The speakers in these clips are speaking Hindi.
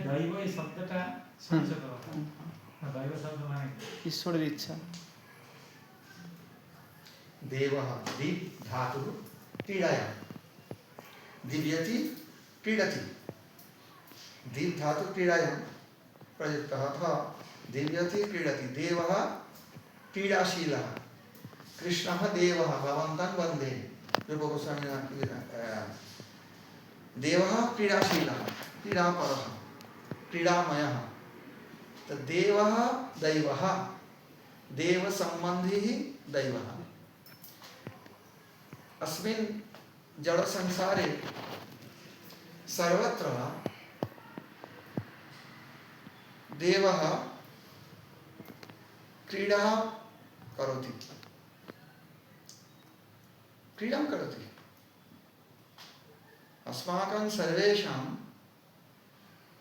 दैव এই শব্দটা সংযত কথা दैव শব্দ মানে ঈশ্বরের ইচ্ছা देवः दीप धातु क्रीडायां दिव्यति क्रीडति दीप धातु क्रीडायां प्रयुक्तः अतः दिव्यति क्रीडति देवः क्रीडाशीलः कृष्णः देवः भवन्तं वन्दे देवः क्रीडाशीलः क्रीडापरः क्रीडामयः देवः दैवः देवसम्बन्धी दैवः अस्मिन् जड़ संसारे सर्वत्र देवः क्रीडा करोति क्रीडां करोति अस्माकं सर्वेषां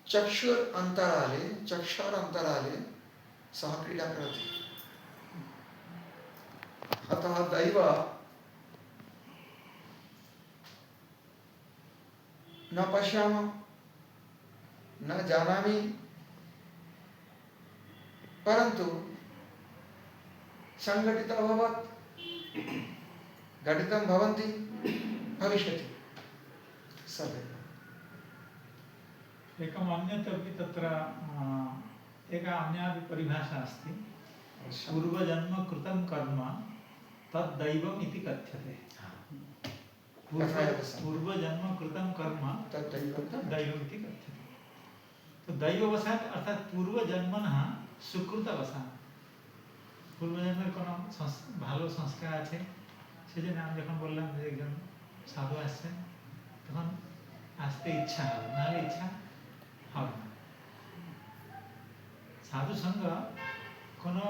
चक्षुरन्तराले सः क्रीडा करोति अतः दैव न पश्यामः न जानामि परन्तु संघटितः अभवत् घटितं भवन्ति भविष्यति सदैव एकम् अन्यत् अपि तत्र एका अन्यापि परिभाषा अस्ति पूर्वजन्म कृतं कर्म तद्दैवम् इति कथ्यते पूर्वजन्म कृतं कर्म तद्दैवम् इति कथ्यते तो दैववशात् अर्थात पूर्वजन्मनः सुकृतवशात् पूर्वजन्मेर कोनो भालो संस्कार आछे सेजন্য আমি যখন বললাম যে একজন সাধু আসছেন তখন আসতে ইচ্ছা হবে নাহলে ইচ্ছা হবে না সাধু সঙ্গ কোনো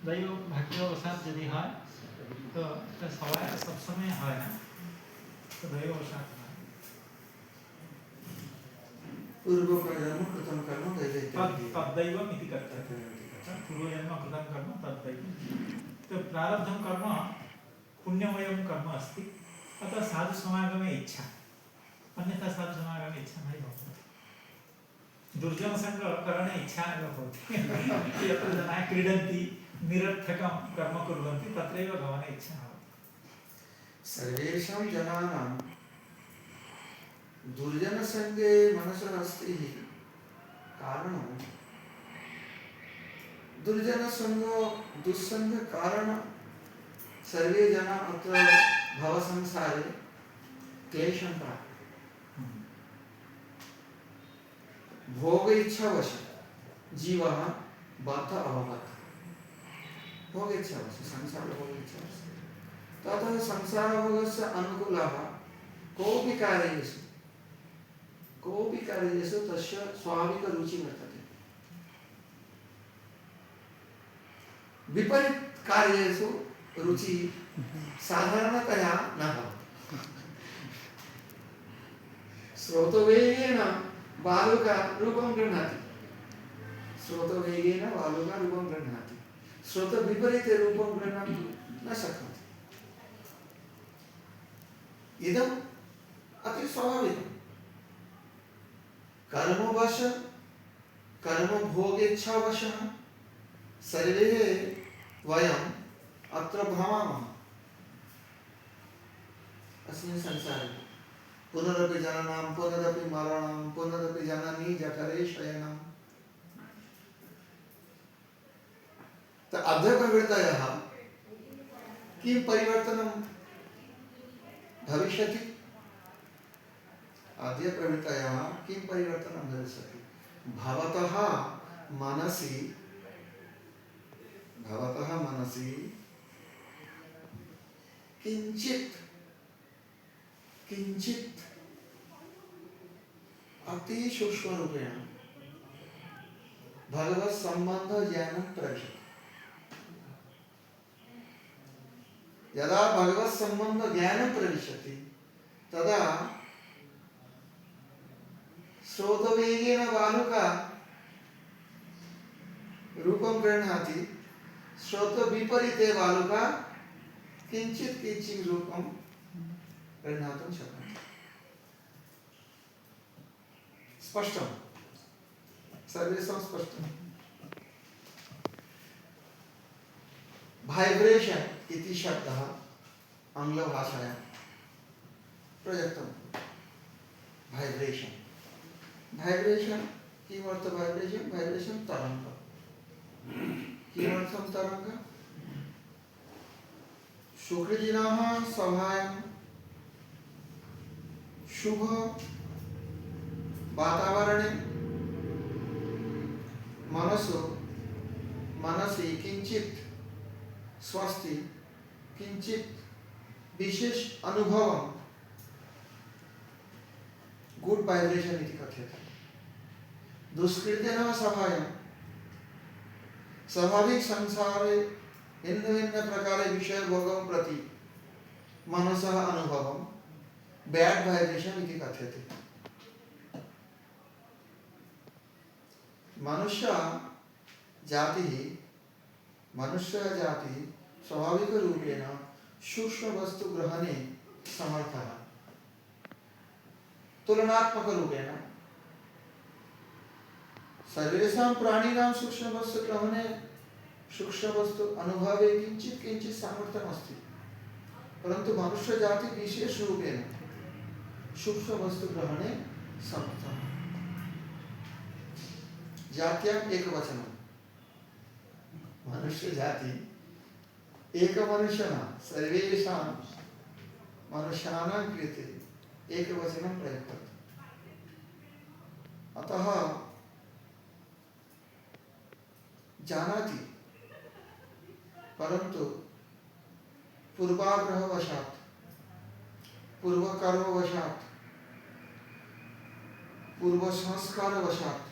दैव भाग्यवशात যদি হয় তো এটা সবাই সবসময় হয় না तो दैववशात হয় पूर्वजन्म कृतं कर्म तद्दैवम् इति कथ्यते पूर्वजन्म कृतं कर्म तद्दैवम् तो प्रारब्धं कर्म पुण्यमयं कर्म अस्ति अतः साधु समागमे इच्छा अन्यथा साधु समागमे इच्छा नहीं भवति दुर्जन संग करणे इच्छा एव भवति यत्र जनाः क्रीडन्ति निरर्थकं कर्म कुर्वन्ति तत्रैव गमने इच्छा भवति सर्वेषां जनानां दुर्जनसङ्गे मनसः अस्ति कारणं दुर्जनसङ्गो दुस्सङ्ग कारण सर्वे जनाः अत्र भवसंसारे क्लेशं प्राप्नुः भोग इच्छावश जीवः बद्ध अभवत् भोग इच्छावश संसार भोग इच्छावश ततः संसारभोगस्य अनुकूलः कोऽपि कार्येषु तस्य स्वाभाविकरुचिः वर्तते विपरीत कार्येषु रुचि साधारणतया न भवति स्रोतवेगेन बालुका रूपं गृह्णाति स्रोतविपरीते रूपं गृह्णाति न शक्नोति इदम् अति स्वाभाविकम् कर्मवश कर्मभोगेच्छावशः सर्वे वयम् अत्र भवामः अस्मिन् संसारे पुनरपि जननं पुनरपि मरणं पुनरपि जननी जठरे शयनं अध्यप्रवृत्तयः किं परिवर्तनं भविष्यति अध्यप्रवृत्तयः किं परिवर्तनं भविष्यति भवतः मनसि किंचित अति सूक्ष्म रूपेण भगवत संबंध ज्ञानं प्रविशति यदा भगवत संबंध ज्ञानं प्रविशति तदा स्रोतवेगेन बालुका रूपं गृह्णाति स्रोतविपरीते बालुका किंचित रूपं गृह्णातुं शक्नोति स्पष्टम् सर्वेषां स्पष्टं। वाइब्रेशन इति शब्दः आङ्ग्लभाषायां प्रयुक्तं। वाइब्रेशन वाइब्रेशन किमर्थं वाइब्रेशन वाइब्रेशन तरंग किमर्थं तरंग शुक्रदिनः सभायां शुभ वातावरणे मनसि किंचित स्वस्ति किंचित विशेष अनुभव गुड वाइब्रेशन इति कथ्यते। दुष्कृतेन सभायां स्वाभाविक संसारे भिन्न भिन्न प्रकारे विषय भोगं प्रति मनसः अनुभवं बैड वाइब्रेशन इति कथ्यते। मनुष्य जाति स्वाभाविक रूपेण सूक्ष्म वस्तु ग्रहणे समर्थः। तुलनात्मक रूपेण सर्वेषां प्राणिनां सूक्ष्म वस्तु ग्रहणे सूक्ष्म वस्तु अनुभवे किंचित सामर्थ्यम् अस्ति, परंतु मनुष्य जाति विशेष रूपेण सूक्ष्म वस्तु ग्रहणे समर्थः। जात्याम् एकवचनं मनुष्य जाति एक मनुष्य न सर्वेषां मनुष्याणां कृते एकवचनं प्रयुक्तम्। अतः जानाति, परंतु पूर्वाग्रहवशात् पूर्वकर्मवशात् पूर्वसंस्कारवशात्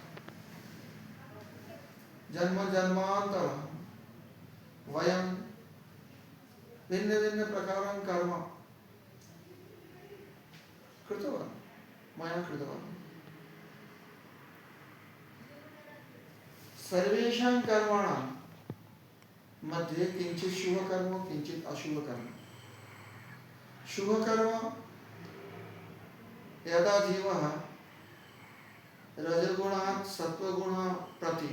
जन्म जन्मांतरं वयं भिन्न भिन्न प्रकारं कर्म कृतवान्, मया कृतवान्। सर्वेषां कर्माणां मध्ये किंचित शुभ कर्म किंचित अशुभ कर्म। शुभ कर्म यदा जीवः रजगुणात् सत्वगुणः प्रति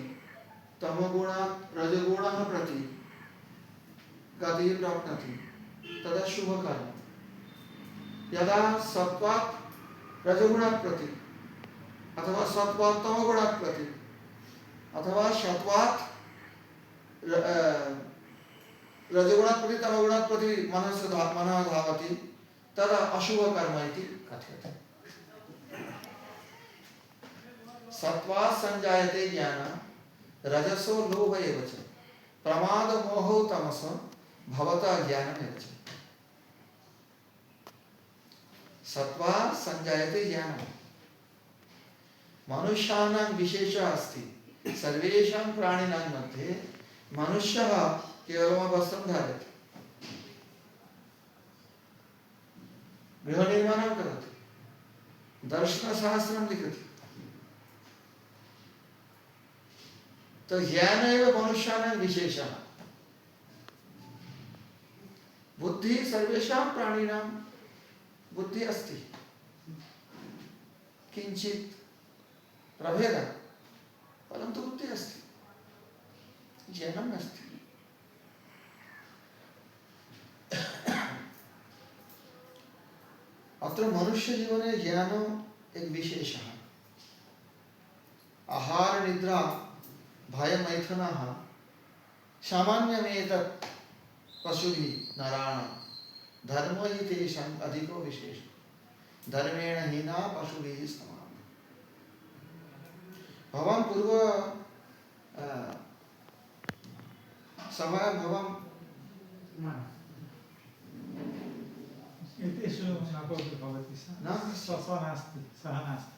तमगुणात् रजगुणः प्रति गतिः प्राप्नोति तदा शुभ कर्म। यदा सत्वात् रजगुणात् प्रति अथवा सत्वात् तमगुणात् प्रति अथवा सत्वात् रजगुणात् प्रति तमगुणात् प्रति मनः धावति तदा अशुभ कर्म इति कथ्यते। सत्वात् संजायते ज्ञान रजसो लोभ एव च प्रमाद मोहो तमसो भवता ज्ञानमेव च। सत्वात् संजायते ज्ञानम्। मनुष्याणां विशेषः अस्ति। सर्वेषां प्राणिनां मध्ये मनुष्यः केवलं वस्त्रं धारयति, गृहनिर्माणं करोति, दर्शनशास्त्रं लिखति। तो ज्ञान एव मनुष्याणां विशेषः। बुद्धि सर्वेषां प्राणिनां बुद्धि अस्ति, किंचित प्रभेदः, परंतु बुद्धि अस्ति, ज्ञानं नास्ति। अत्र मनुष्य जीवने ज्ञानम् एक विशेषः। आहार निद्रा भय मैथुनः सामान्यमेतत् पशुभिः नराणां धर्मो हि तेषाम् अधिको विशेषः धर्मेण हीना पशुभिः समानः। भवान् पूर्व समय भवान् एतेषु नापि भवति सः नास्ति, सः नास्ति।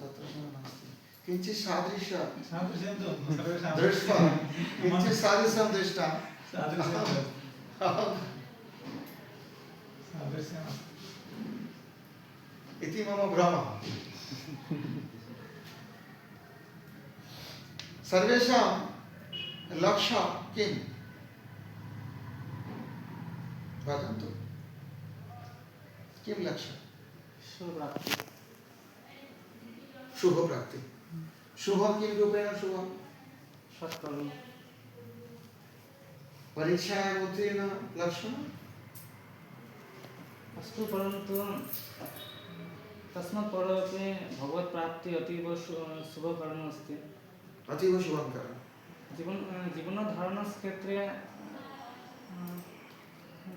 तत्र नास्ति। किंचित सादृश्यं तु सर्वेषां दृष्ट्वा किंचित सादृश्यं दृष्टा सादृश्यम् इति मम भ्रमः। सर्वेषां लक्ष्यं किं वदन्तु? किं लक्ष्यं? शुभ प्राप्ति। शुभम किम रूपेण शुभम? सत्कर्म। परीक्षायाम् उत्तीर्ण लक्षणम् अस्तु, परन्तु तस्मात् परमपि भगवत्प्राप्ति अतीव शुभकर्म अस्ति। अतीव शुभं कर्म। जीवनधारणक्षेत्रे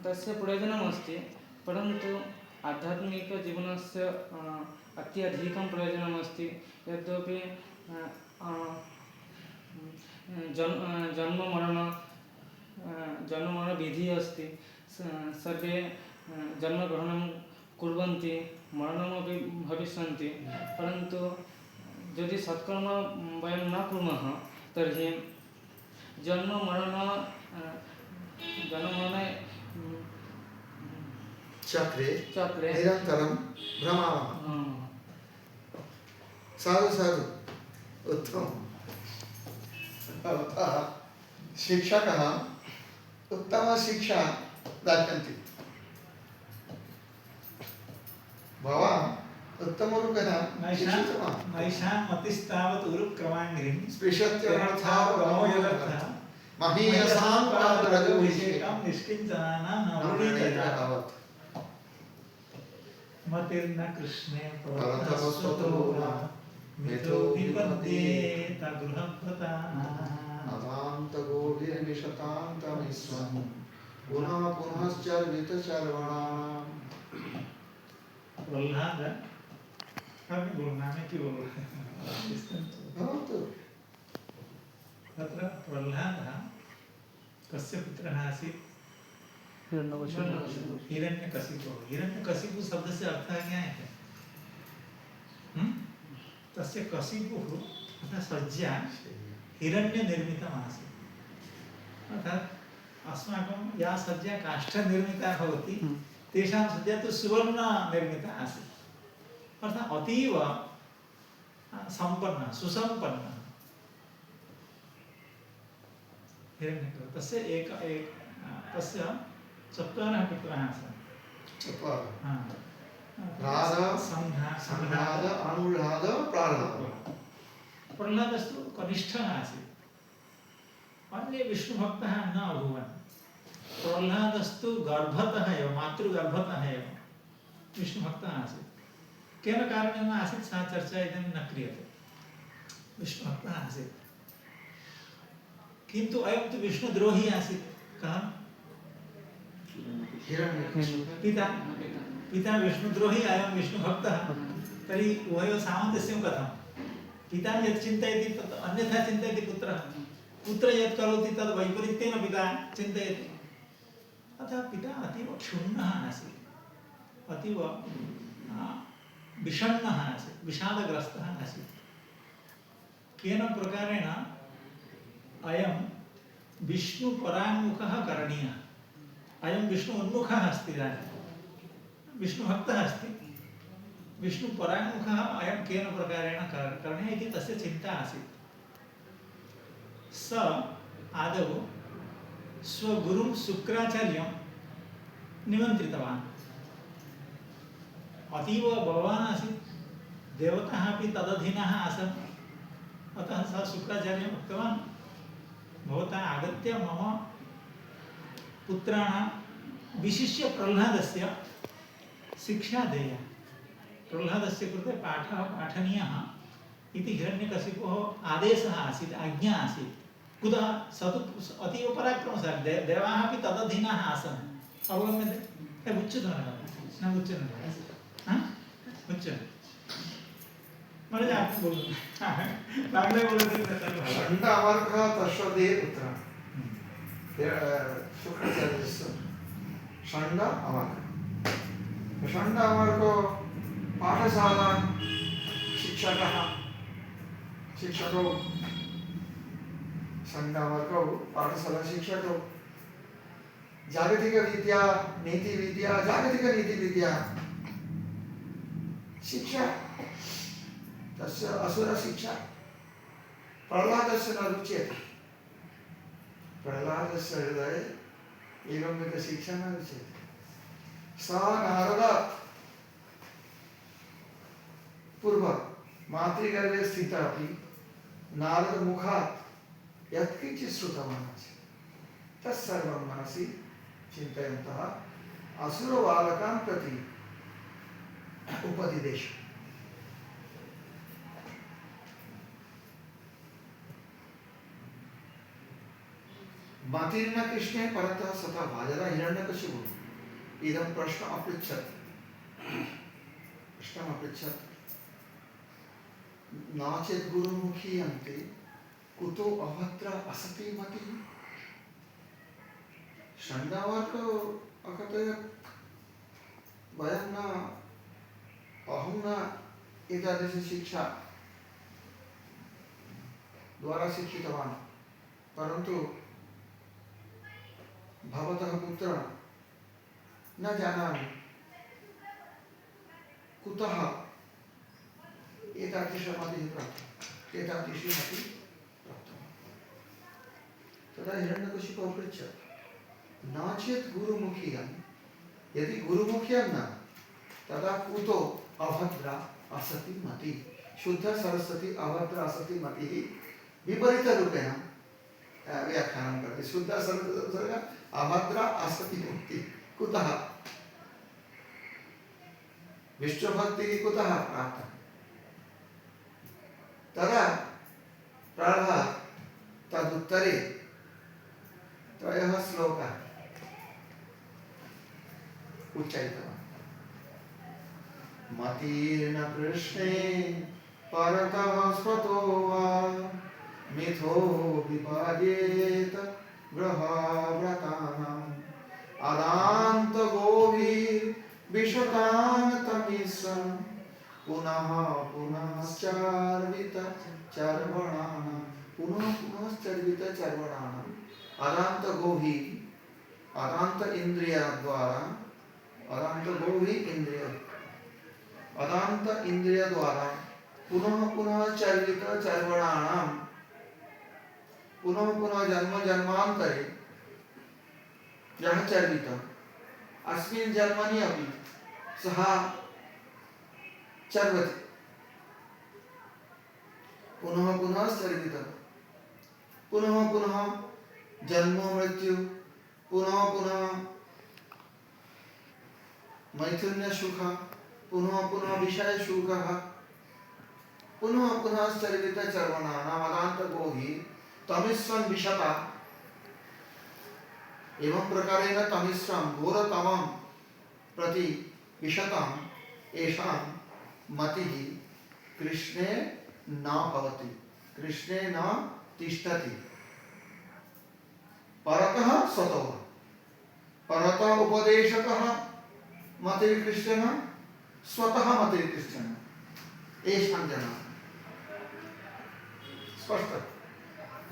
तस्य प्रयोजनमस्ति, परन्तु आध्यात्मिकजीवनस्य अत्यधिकं प्रयोजनमस्ति। यद्यपि जन्ममरणविधिः अस्ति, सर्वे जन्मग्रहणं कुर्वन्ति, मरणमपि भविष्यन्ति, परन्तु यदि सत्कर्म वयं न कुर्मः तर्हि जन्ममरणे चक्रे निरन्तरं भ्रमामः। साधु साधु उत्तमं। भवतः शिक्षकः उत्तमशिक्षा दास्यन्ति। भवान् उत्तमरूपेण शिक्षितवान्। नैषां मतिस्तावत् उरुक्रमाङ्घ्रिं स्पृशत्यर्थः गमो यदर्थः महीयसां पादरजोभिषेकं निष्किञ्चनानां न नवनीतयावत्। मतिर्न कृष्णे परतमस्वतो वा मिथो विपद्येत गृहप्रताः। अतान्तगोभिर्निशतान्तमिस्वं पुनः पुनश्चर्वितचर्वणाम्। प्रह्लाद कभी बोलना में क्यों बोल रहे तत्र प्रह्लादः कस्य पुत्रः आसीत्? हिरण्यकशिपु। हिरण्यकशिपु शब्दस्य अर्थः ज्ञायते? तस्य कशिपुः तथा सज्जा हिरण्यनिर्मितमासीत्। अर्थात् अस्माकं या सज्जा काष्ठनिर्मिता भवति तेषां सज्जा तु सुवर्णनिर्मिता आसीत्। अर्थात् अतीव सम्पन्ना सुसम्पन्ना हिरण्यकशिपुः। तस्य चत्वारः पुत्राः आसन्। प्रह्लादस्तु कनिष्ठः आसीत्। अन्ये विष्णुभक्तः न अभूवन्। प्रह्लादस्तु गर्भतः एव मातृगर्भतः एव विष्णुभक्तः आसीत्। केन कारणेन आसीत् सा चर्चा इदानीं न क्रियते। विष्णुभक्तः आसीत्, किन्तु अयं तु विष्णुद्रोही आसीत्। कः? पिता विष्णुद्रोही, अयं विष्णुभक्तः। तर्हि उभयोः सामञ्जस्यं कथं? पिता यत् चिन्तयति तत् अन्यथा चिन्तयति पुत्रः। पुत्र यत् करोति तद् वैपरीत्येन पिता चिन्तयति। अतः पिता अतीव क्षुण्णः आसीत्, अतीव विषण्णः आसीत्, विषादग्रस्तः आसीत्। केन प्रकारेण अयं विष्णुपराङ्मुखः करणीयः। अयं विष्णु उन्मुखः अस्ति, इदानीं विष्णुभक्तः अस्ति, विष्णुपराङ्मुखः अयं केन प्रकारेण करणीयः इति तस्य चिन्ता आसीत्। स आदौ स्वगुरुं शुक्राचार्यं निमन्त्रितवान्। अतीव बलवान् आसीत्, देवताः अपि तदधीनाः आसन्। अतः सः शुक्राचार्यम् उक्तवान्, भवता आगत्य मम पुत्राणां विशिष्य प्रह्लादस्य शिक्षा देया। प्रह्लादस्य कृते पाठः पाठनीयः इति हिरण्यकशिपोः आदेशः आसीत्, आज्ञा आसीत्। कुतः? स तु अतीव पराक्रमशाली, देवाः अपि तदधीनाः आसन्। अवगम्यते? उच्यते न उच्यते? उच्यते महाराज आप बोलो। बांग्ला बोलो तो षण्ड अमर्कः तस्वदेः पुत्रः शुक्राचार्यस्य षण्ड अमर्कः। षण्ड अमर्को पाठशाला शिक्षकौ षण्ड अमर्कौ पाठशाला शिक्षकौ जागतिकविद्या नीतिविद्या शिक्षा तस्य असुरशिक्षा प्रह्लादस्य न रुच्यते। प्रह्लादस्य हृदये एवंविधशिक्षा न रुच्यते। सः नारदात् पूर्वं मातृगर्भे स्थितः अपि नारद मुखात् यत्किञ्चित् श्रुतवान् आसीत् तत्सर्वं मनसि चिन्तयन्तः असुरबालकान् प्रति उपदिदेश। मतिर्न कृष्णे परतः सतः भाजरा हिरण्यकशिपुः इदं प्रश्नम् अपृच्छत् नाचेत् गुरुमुखी अन्ते कुतो अभद्र असति मतिः। षण्डावर्क अकथयत् वयं न अहं न एतादृश शिक्षा द्वारा शिक्षितवान्, परन्तु भवतः पुत्रः न जानामि कुतः एतादृशमतिः प्राप्ता, एतादृशी मतिः प्राप्ता। तदा हिरण्यकशिपुः अपृच्छत् न चेत् गुरुमुखीयं, यदि गुरुमुखीयं न तदा कुतो अभद्रा असति मतिः। शुद्ध सरस्वती अभद्रा असति मतिः विपरीत रूपेण व्याख्यानं करोति। शुद्ध सरस्वती अभद्रा असति मतिः कुतः? विष्णुभक्तिः कुतः प्राप्ता? तदा प्रह्लादः तदुत्तरे त्रयः श्लोकाः उच्चारितवान्। मतिर्न कृष्णे परतः स्वतो वा मिथो विपाद्येत ग्रहव्रतानाम् अदान्त गोभिर्विशतान् तमिश्रन् पुनः पुनश्चर्वित चर्वणानां अदान्त गोभी अदान्त इंद्रिय द्वारा अदान्त इंद्रिय द्वारा पुनः पुनः चर्वित चर्वणानां पुनः पुनः जन्म जन्मांतरे यः चर्वित अस्मिन् जन्मनि अपि सः चर्वति। पुनः पुनः चर्वित, पुनः पुनः जन्म मृत्यु, पुनः पुनः मैथुन्य सुख, पुनः पुनः विषय सुख, पुनः पुनः चर्वित चर्वणानां अदान्त गोहि तमिश्रं विशता। एवं प्रकारेण तमिश्रं घोरतमं प्रति विशताम् एषां मतिः कृष्णे न भवति, कृष्णे न तिष्ठति। परतः स्वतो, परतः उपदेशतः मतिः कृष्णेन, स्वतः मतिः कृष्णेन एषां जनाः। स्पष्ट।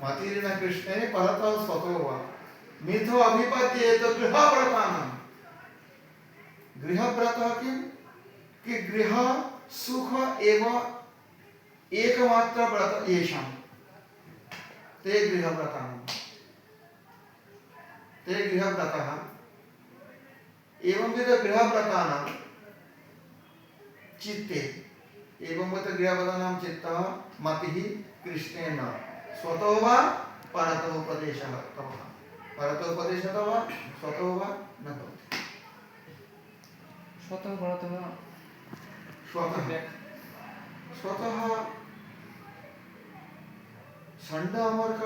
मतिर्न कृष्णे परतः स्वतो वा मिथो अभिपद्येत गृहव्रतानां। गृहव्रतः किं? कि गृह सुख एव एकमात्र व्रत येषां ते गृहव्रतानां, ते गृहव्रतः। एवंविध गृहव्रतानां चित्ते एवंविध गृहव्रतानां चित्तः मतिः कृष्णेन स्वतो वा परतोपदेशः तवः, परतोपदेशः वा स्वतो वा न भवति। स्वतः परतः स्वतः षण्ड अमर्क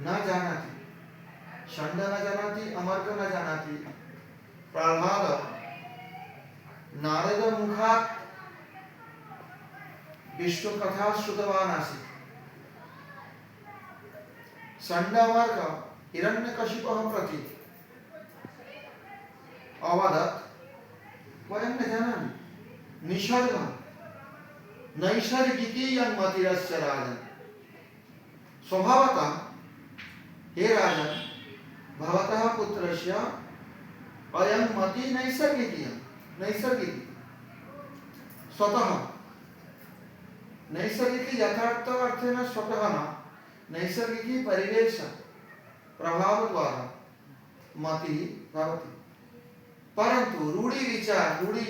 न जानाति, षण्ड न जानाति, अमर्क न जानाति। प्रह्लाद नारद मुखात् विष्णु कथा श्रुतवान् आसीत्। षण्ड अमर्क हिरण्यकशिपः प्रति अवदत् वयं न जानामि निसर्गं नैसर्गिकी मतिरस्य राजन्। स्वभावतः हे राजन् भवतः पुत्रस्य अयं मति नैसर्गिकी, नैसर्गिकी स्वतः नैसर्गिकी यथार्थ अर्थेन स्वतः न, नैसर्गिकी परिवेश प्रभाव द्वारा मति भवति। परंतु रूढ़ी विचार, रूढ़ी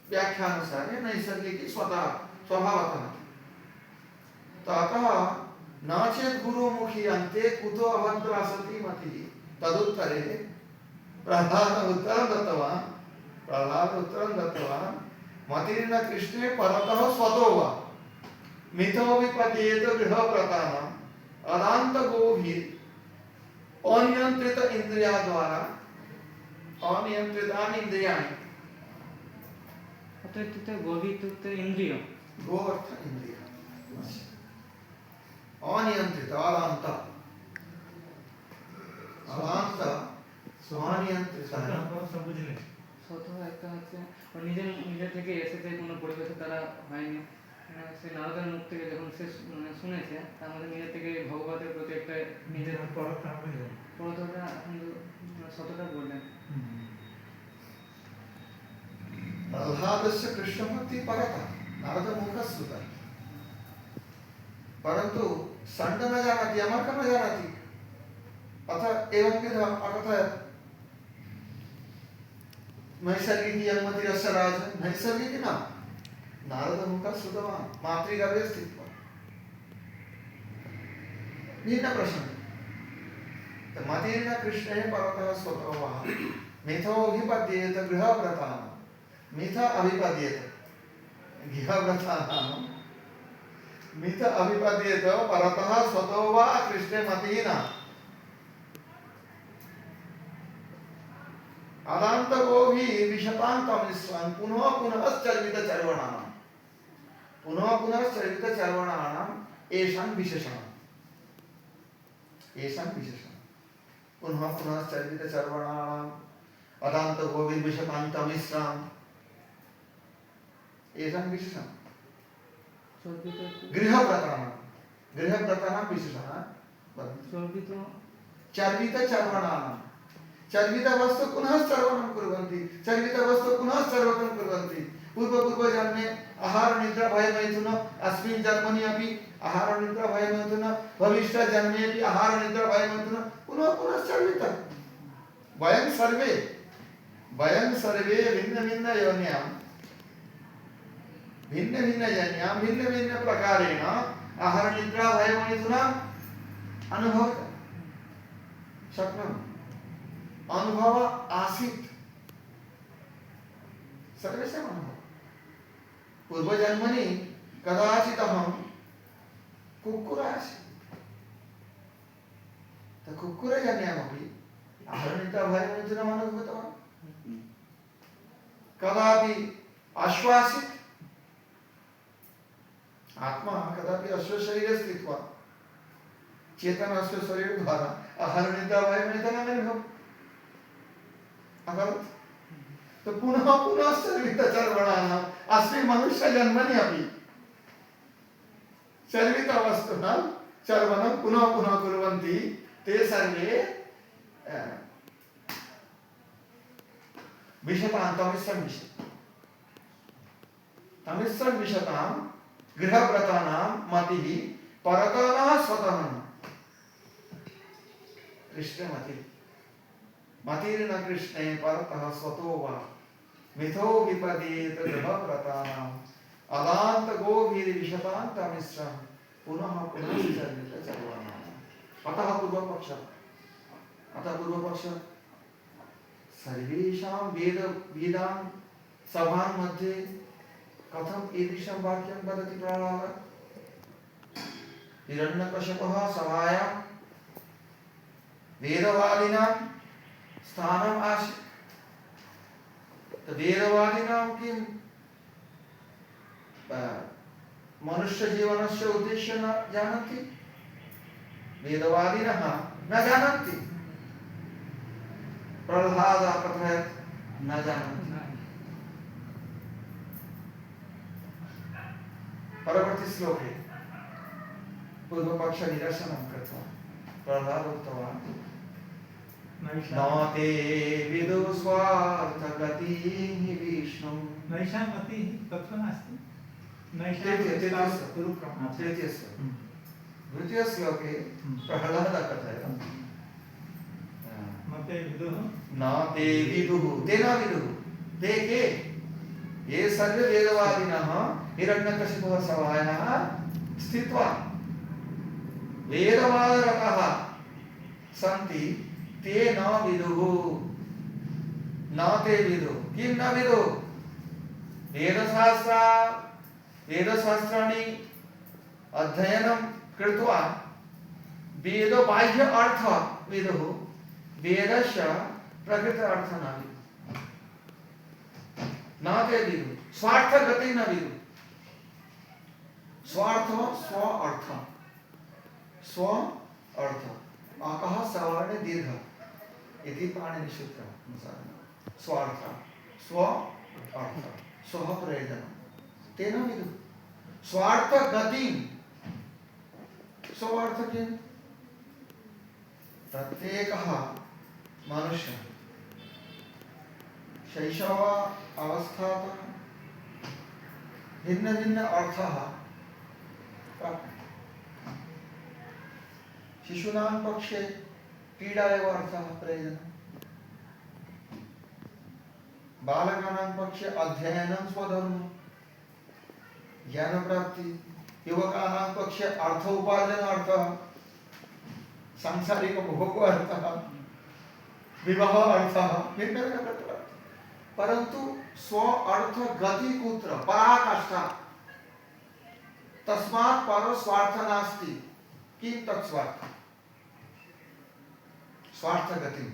व्याख्यानुसार नैसर्गिकी स्वतः स्वभावतः। अतः न चेत् गुरुमुखी अन्ते कुतो अभद्रा सती मतिः तदुत्तरे प्रह्लाद उत्तरं दत्तवान् मतिर्न कृष्णे परतः स्वतो वा मिथो विपद्येत गृहव्रतानाम् अदान्तगोभिः अनियंत्रित इंद्रिया द्वारा अनियंत्रितानि इंद्रियाणि अत्र इत्युक्ते गोभी इत्युक्ते इन्द्रिय गो अर्थ इंद्रिय अनियंत्रित अदान्त अनियंत्रित सब बुझले स्वतः একটা হচ্ছে নিজের থেকে এসেছে কোনো পরিবেশে তারা হয়নি সে নারদের মুখ থেকে যখন সে শুনেছে তার মধ্যে নিজের থেকে ভগবতের প্রতি একটা নিজের পরতটা শতটা বললেন प्रह्लादस्य कृष्णभक्ति परता नारद मुखस्तुता परंतु संड न जानाति अमर्क न जानाति अथ एवं विध अकथयत् नैसर्गिक यन्मतिरस्य राज नैसर्गिक न नारद मुखस्तुतवान् मातृगर्भे स्थित्वा भिन्न प्रश्न मतिर्न कृष्णे परतः स्वतो वा मिथो विपद्येत गृहव्रतानाम् मिथ अभिपद्येत गृहव्रतानाम् मिथ अभिपद्येत परतः स्वतो वा कृष्णे मतिः न अदान्तगोभिः विशतान्तमिश्रान् पुनः चर्वणानाम् एषां विशेषणम् पुनः चर्वितचर्वणानाम् अदान्तगोभिः विशतान्तमिश्रान् एषां विशेषणम् गृहव्रतानां विशेषणः चर्वितचर्वणानां चर्वित वस्तु पुनः चर्वणं कुर्वन्ति चर्वित वस्तु पुनः चर्वणं कुर्वन्ति पूर्व जन्मे आहार निद्रा भय मैथुन अस्मिन् जन्मनि अपि आहार निद्रा भय मैथुन भविष्य जन्मे अपि आहार निद्रा भय मैथुन पुनः चर्वित वयं सर्वे भिन्न भिन्न योन्यां भिन्न भिन्न प्रकारेण आहार निद्रा भय मैथुन अनुभव शक्नोमि अनुभव आसीत् सर्वेषाम् अनुभव पूर्वजन्मनि कदाचित् अहं कुक्कुर आसीत् कुक्कुरजन्यमपि आहरणिता भयमैथुनम् अनुभूतवान् कदापि अश्व आसीत् आत्मा कदापि अश्वशरीरे स्थित्वा चेतन अश्वशरीरद्वारा आहरणिता भयमैथुनम् अनुभवम् अकरोत् तो पुनः चर्वितचर्वणानाम् अस्मिन् मनुष्यजन्मनि अपि चर्वितवस्तूनां चर्वणं पुनः कुर्वन्ति ते सर्वे तमिस्रं गृहव्रतानां मतिः परतः स्वतः कृष्णमतिः मतिर्न कृष्णे परतः स्वतो वा मिथो विपद्येत गृहव्रतानाम् अदान्तगोभिर्विशतान्तमिश्रं पुनः चर्वितचर्वणानाम् अतः पूर्वपक्ष सर्वेषां वेदां सभां मध्ये कथम् ईदृशं वाक्यं वदति प्रह्लादः हिरण्यकशिपः सभायां वेदवादिनां स्थानम् आसीत् वेदवादिनां किं मनुष्यजीवनस्य उद्देश्यं न जानन्ति वेदवादिनः न जानन्ति प्रह्लादः कथयत् न जानन्ति परवर्ती श्लोके पूर्वपक्ष निरसनं कृत्वा प्रह्लादः उक्तवान् न ते विदुस्वार्थगतिः विष्णु नैषां मतिः तत्र नास्ति द्वितीय श्लोके प्रह्लादः कथयति मते विदुः न ते विदुः ते न विदुः ते के ये सर्वे वेदवादिनः हिरण्यकशिपः सभायां स्थित्वा वेदवादरतः सन्ति ते न विदुः न ते विदुः किं न विदुः वेदशास्त्राणि अध्ययनं कृत्वा वेद बाह्य अर्थ विदुः वेदस्य प्रकृत अर्थ न विदुः न ते विदुः स्वार्थ गति न विदुः स्वार्थ स्व अर्थ स्व अर्थ आकः सवर्ण दीर्घ इति पाणिनि सूत्रम् स्वार्थ स्व अर्थ स्व प्रयोजन तेन विदुः स्वार्थ गति स्व अर्थ किं प्रत्येकः मनुष्य शैशव अवस्थातः भिन्न भिन्न अर्थः प्राप्यते शिशूनां पक्षे क्रीडा एव अर्थः प्रयोजनं बालकानां पक्षे अध्ययनं स्वधर्मं ज्ञानप्राप्ति युवकानां पक्षे अर्थ उपार्जन अर्थः सांसारिक भोग अर्थः विवाह अर्थः भिन्न भिन्न परंतु स्व अर्थ गति कुत्र पराकाष्ठा तस्मात् परो स्वार्थ नास्ति किं तत्स्वार्थ स्वार्थ गति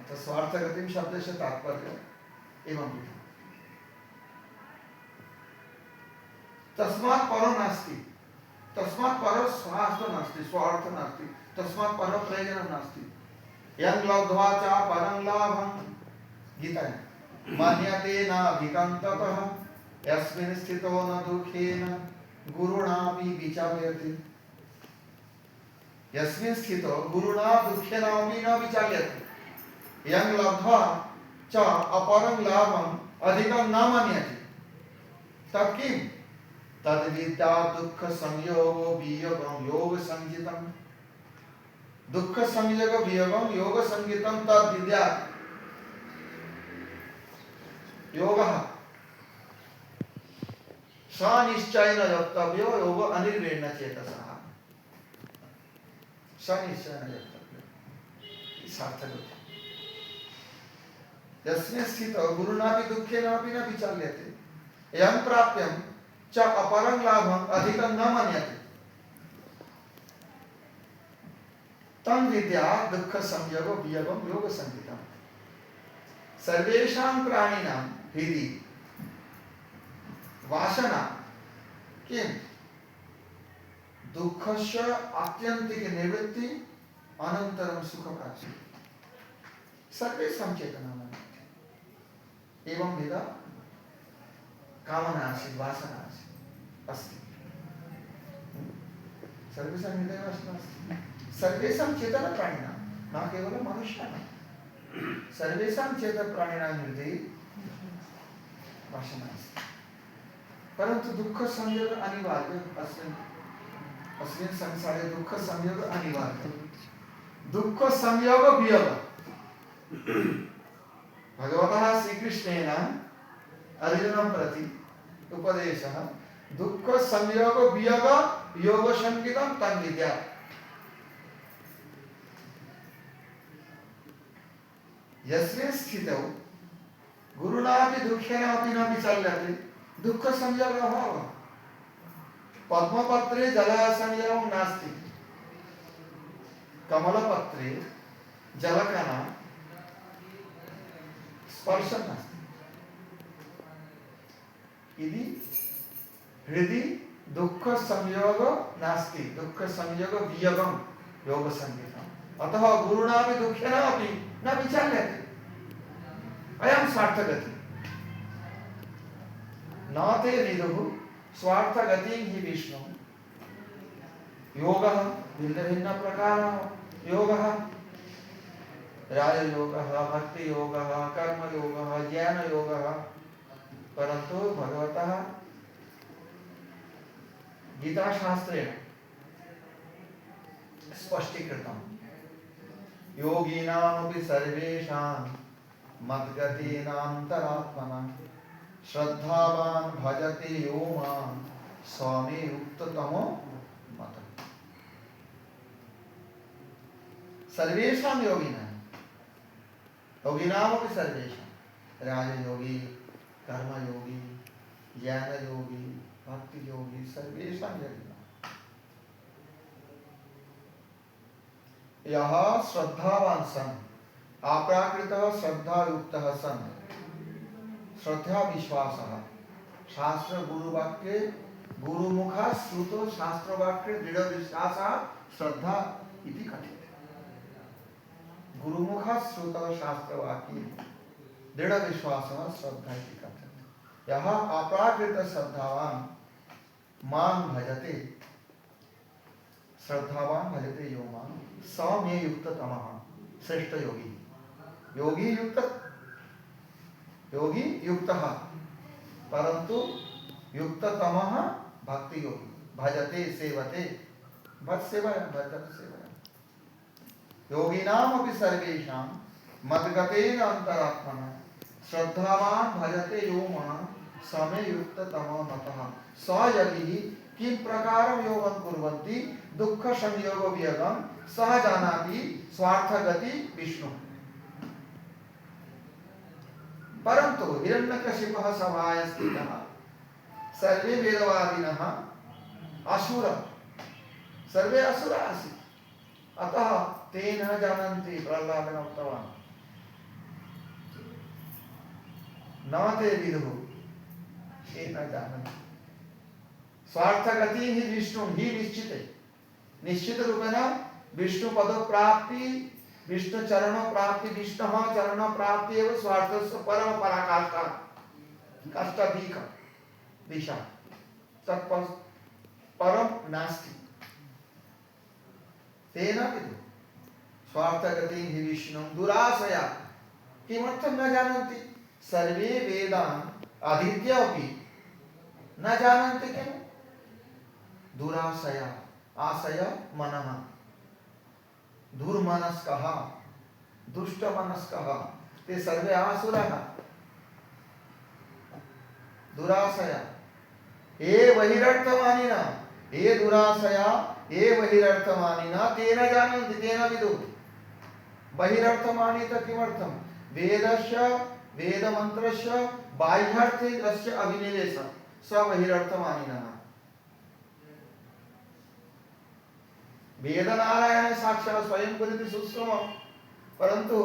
अतः स्वार्थ गति शब्दस्य तात्पर्य एवं तस्मात् परो नास्ति तस्मात् परो स्वार्थ नास्ति स्वार्थ नास्ति तस्मात् परो प्रयोजनं नास्ति यं लब्ध्वा च परं लाभं गीता मन्यते नाधिकं ततः यस्मिन् स्थितो न दुःखेन गुरुणापि विचाल्यते यस्मिन् स्थितो गुरुणा दुःखेनापि न विचाल्यते यं लब्ध्वा च अपरं लाभं अधिकं न मन्यते तत् किं तद्विद्या दुःख संयोगो वियोगं योग संजितं दुःख संयोग वियोगं योग संजितं तद्विद्या योगः सनिश्चयेन वक्तव्यो योग अनिर्वेण्य चेतसः सनिश्चयेन वक्तव्यो सार्थक यस्मिन् स्थितो गुरुणापि दुःखेनापि न विचाल्यते यं प्राप्यं च अपरं लाभं अधिकं न मन्यते तं विद्या दुःख संयोग वियोगं योग संहितं सर्वेषां प्राणिनां हृदि वासना किं दुःखस्य आत्यन्तिक निवृत्ति अनन्तरं सुखप्राप्ति सर्वेषां चेतनानां एवं विधा कामना आसीत् वासना आसीत् अस्ति सर्वेषां हृदये वासना अस्ति सर्वेषां चेतनप्राणिनां न केवलं मनुष्याणां सर्वेषां चेतनप्राणिनां हृदये वासना अस्ति परंतु दुःख संयोग अनिवार्य अस्मिन् संसारे दुःख संयोग अनिवार्य दुःख संयोग वियोग भगवतः श्रीकृष्णेन अर्जुनं प्रति उपदेशः दुःख संयोग वियोग योग संहितं तद्विद्या यस्मिन् स्थितौ गुरुणापि दुःखेनापि न विचाल्यते दुःख संयोग अभाव पद्मपत्रे जलसंयोगं नास्ति कमलपत्रे जलकणा स्पर्श नास्ति इति हृदि दुःख संयोग नास्ति दुःख संयोग वियोगं योग संहितम् अतः गुरुणापि दुःखेनापि न विचाल्यते अयं स्वार्थगति न ते विदुः स्वार्थगतिं हि विष्णु योगः भिन्न भिन्न प्रकारः योगः राजयोगः भक्ति योगः कर्म योगः ज्ञान योगः परंतु भगवतः गीता शास्त्रेण स्पष्टीकृतं योगिनामपि सर्वेषां मद्गतेनान्तरात्मना श्रद्धावान् भजते यो मां स्वामी उक्ततमो मतः सर्वेषां योगिनां योगिनामपि सर्वेषां राजयोगी कर्मयोगी ज्ञानयोगी भक्ति योगी सर्वेषां योगिनां यः श्रद्धावान् सन् अप्राकृतः श्रद्धायुक्तः सन् श्रद्धा विश्वासः शास्त्र गुरुवाक्ये गुरुमुखात् श्रुतो शास्त्रवाक्ये दृढ़ विश्वासः श्रद्धा इति कथ्यते। गुरुमुखात् श्रुतः शास्त्रवाक्ये दृढ़ विश्वासः श्रद्धा इति कथ्यते। यः अप्राकृत श्रद्धावान् मां भजते श्रद्धावान् भजते यो मां स मे युक्ततमः श्रेष्ठ योगी। योगी युक्तः परंतु युक्ततमः भक्ति योगी भजते सेवते भज सेवया भजत सेवया योगिनामपि सर्वेषां मद्गतेन अंतरात्मना श्रद्धावान् भजते यो मां स मे युक्ततमः मतः स यदि किं प्रकारं योगं कुर्वन्ति दुःख संयोग वियोगं सह जानाति स्वार्थगति विष्णु। परंतु हिरण्यकशिपः सभायां स्थितः सर्वे वेदवादिनः असुर सर्वे असुर आसीत् अतः ते न जानन्ति प्रह्लादेन उक्तवान् न ते विदुः ते न जानन्ति स्वार्थगति ही विष्णु ही निश्चित रूपेण विष्णु पद प्राप्ति विष्णु चरण प्राप्ति विष्णु चरण प्राप्ति एवं स्वार्थस्य परम पराकाष्ठा काष्ठाधिक दिशा तत्पर परम नास्ति तेन विदु स्वार्थगति हि विष्णु दुराशया किमर्थं न जानन्ति सर्वे वेदान् अधीत्य अपि न जानन्ति किम् दुराशया आशय मनः दुर्मनस्कः दुष्टमनस्कः ते सर्वे आसुरः दुराशया ये बहिरर्थमानिना ये दुराशया ये बहिरर्थमानिना ते न जानन्ति ते न विदुः बहिरर्थमानित किमर्थं वेदस्य वेदमन्त्रस्य बाह्यार्थे तस्य अभिनिवेश स बहिरर्थमानिनः वेदनारायण साक्षात् स्वयं कुरुते सुश्रुमं परंतु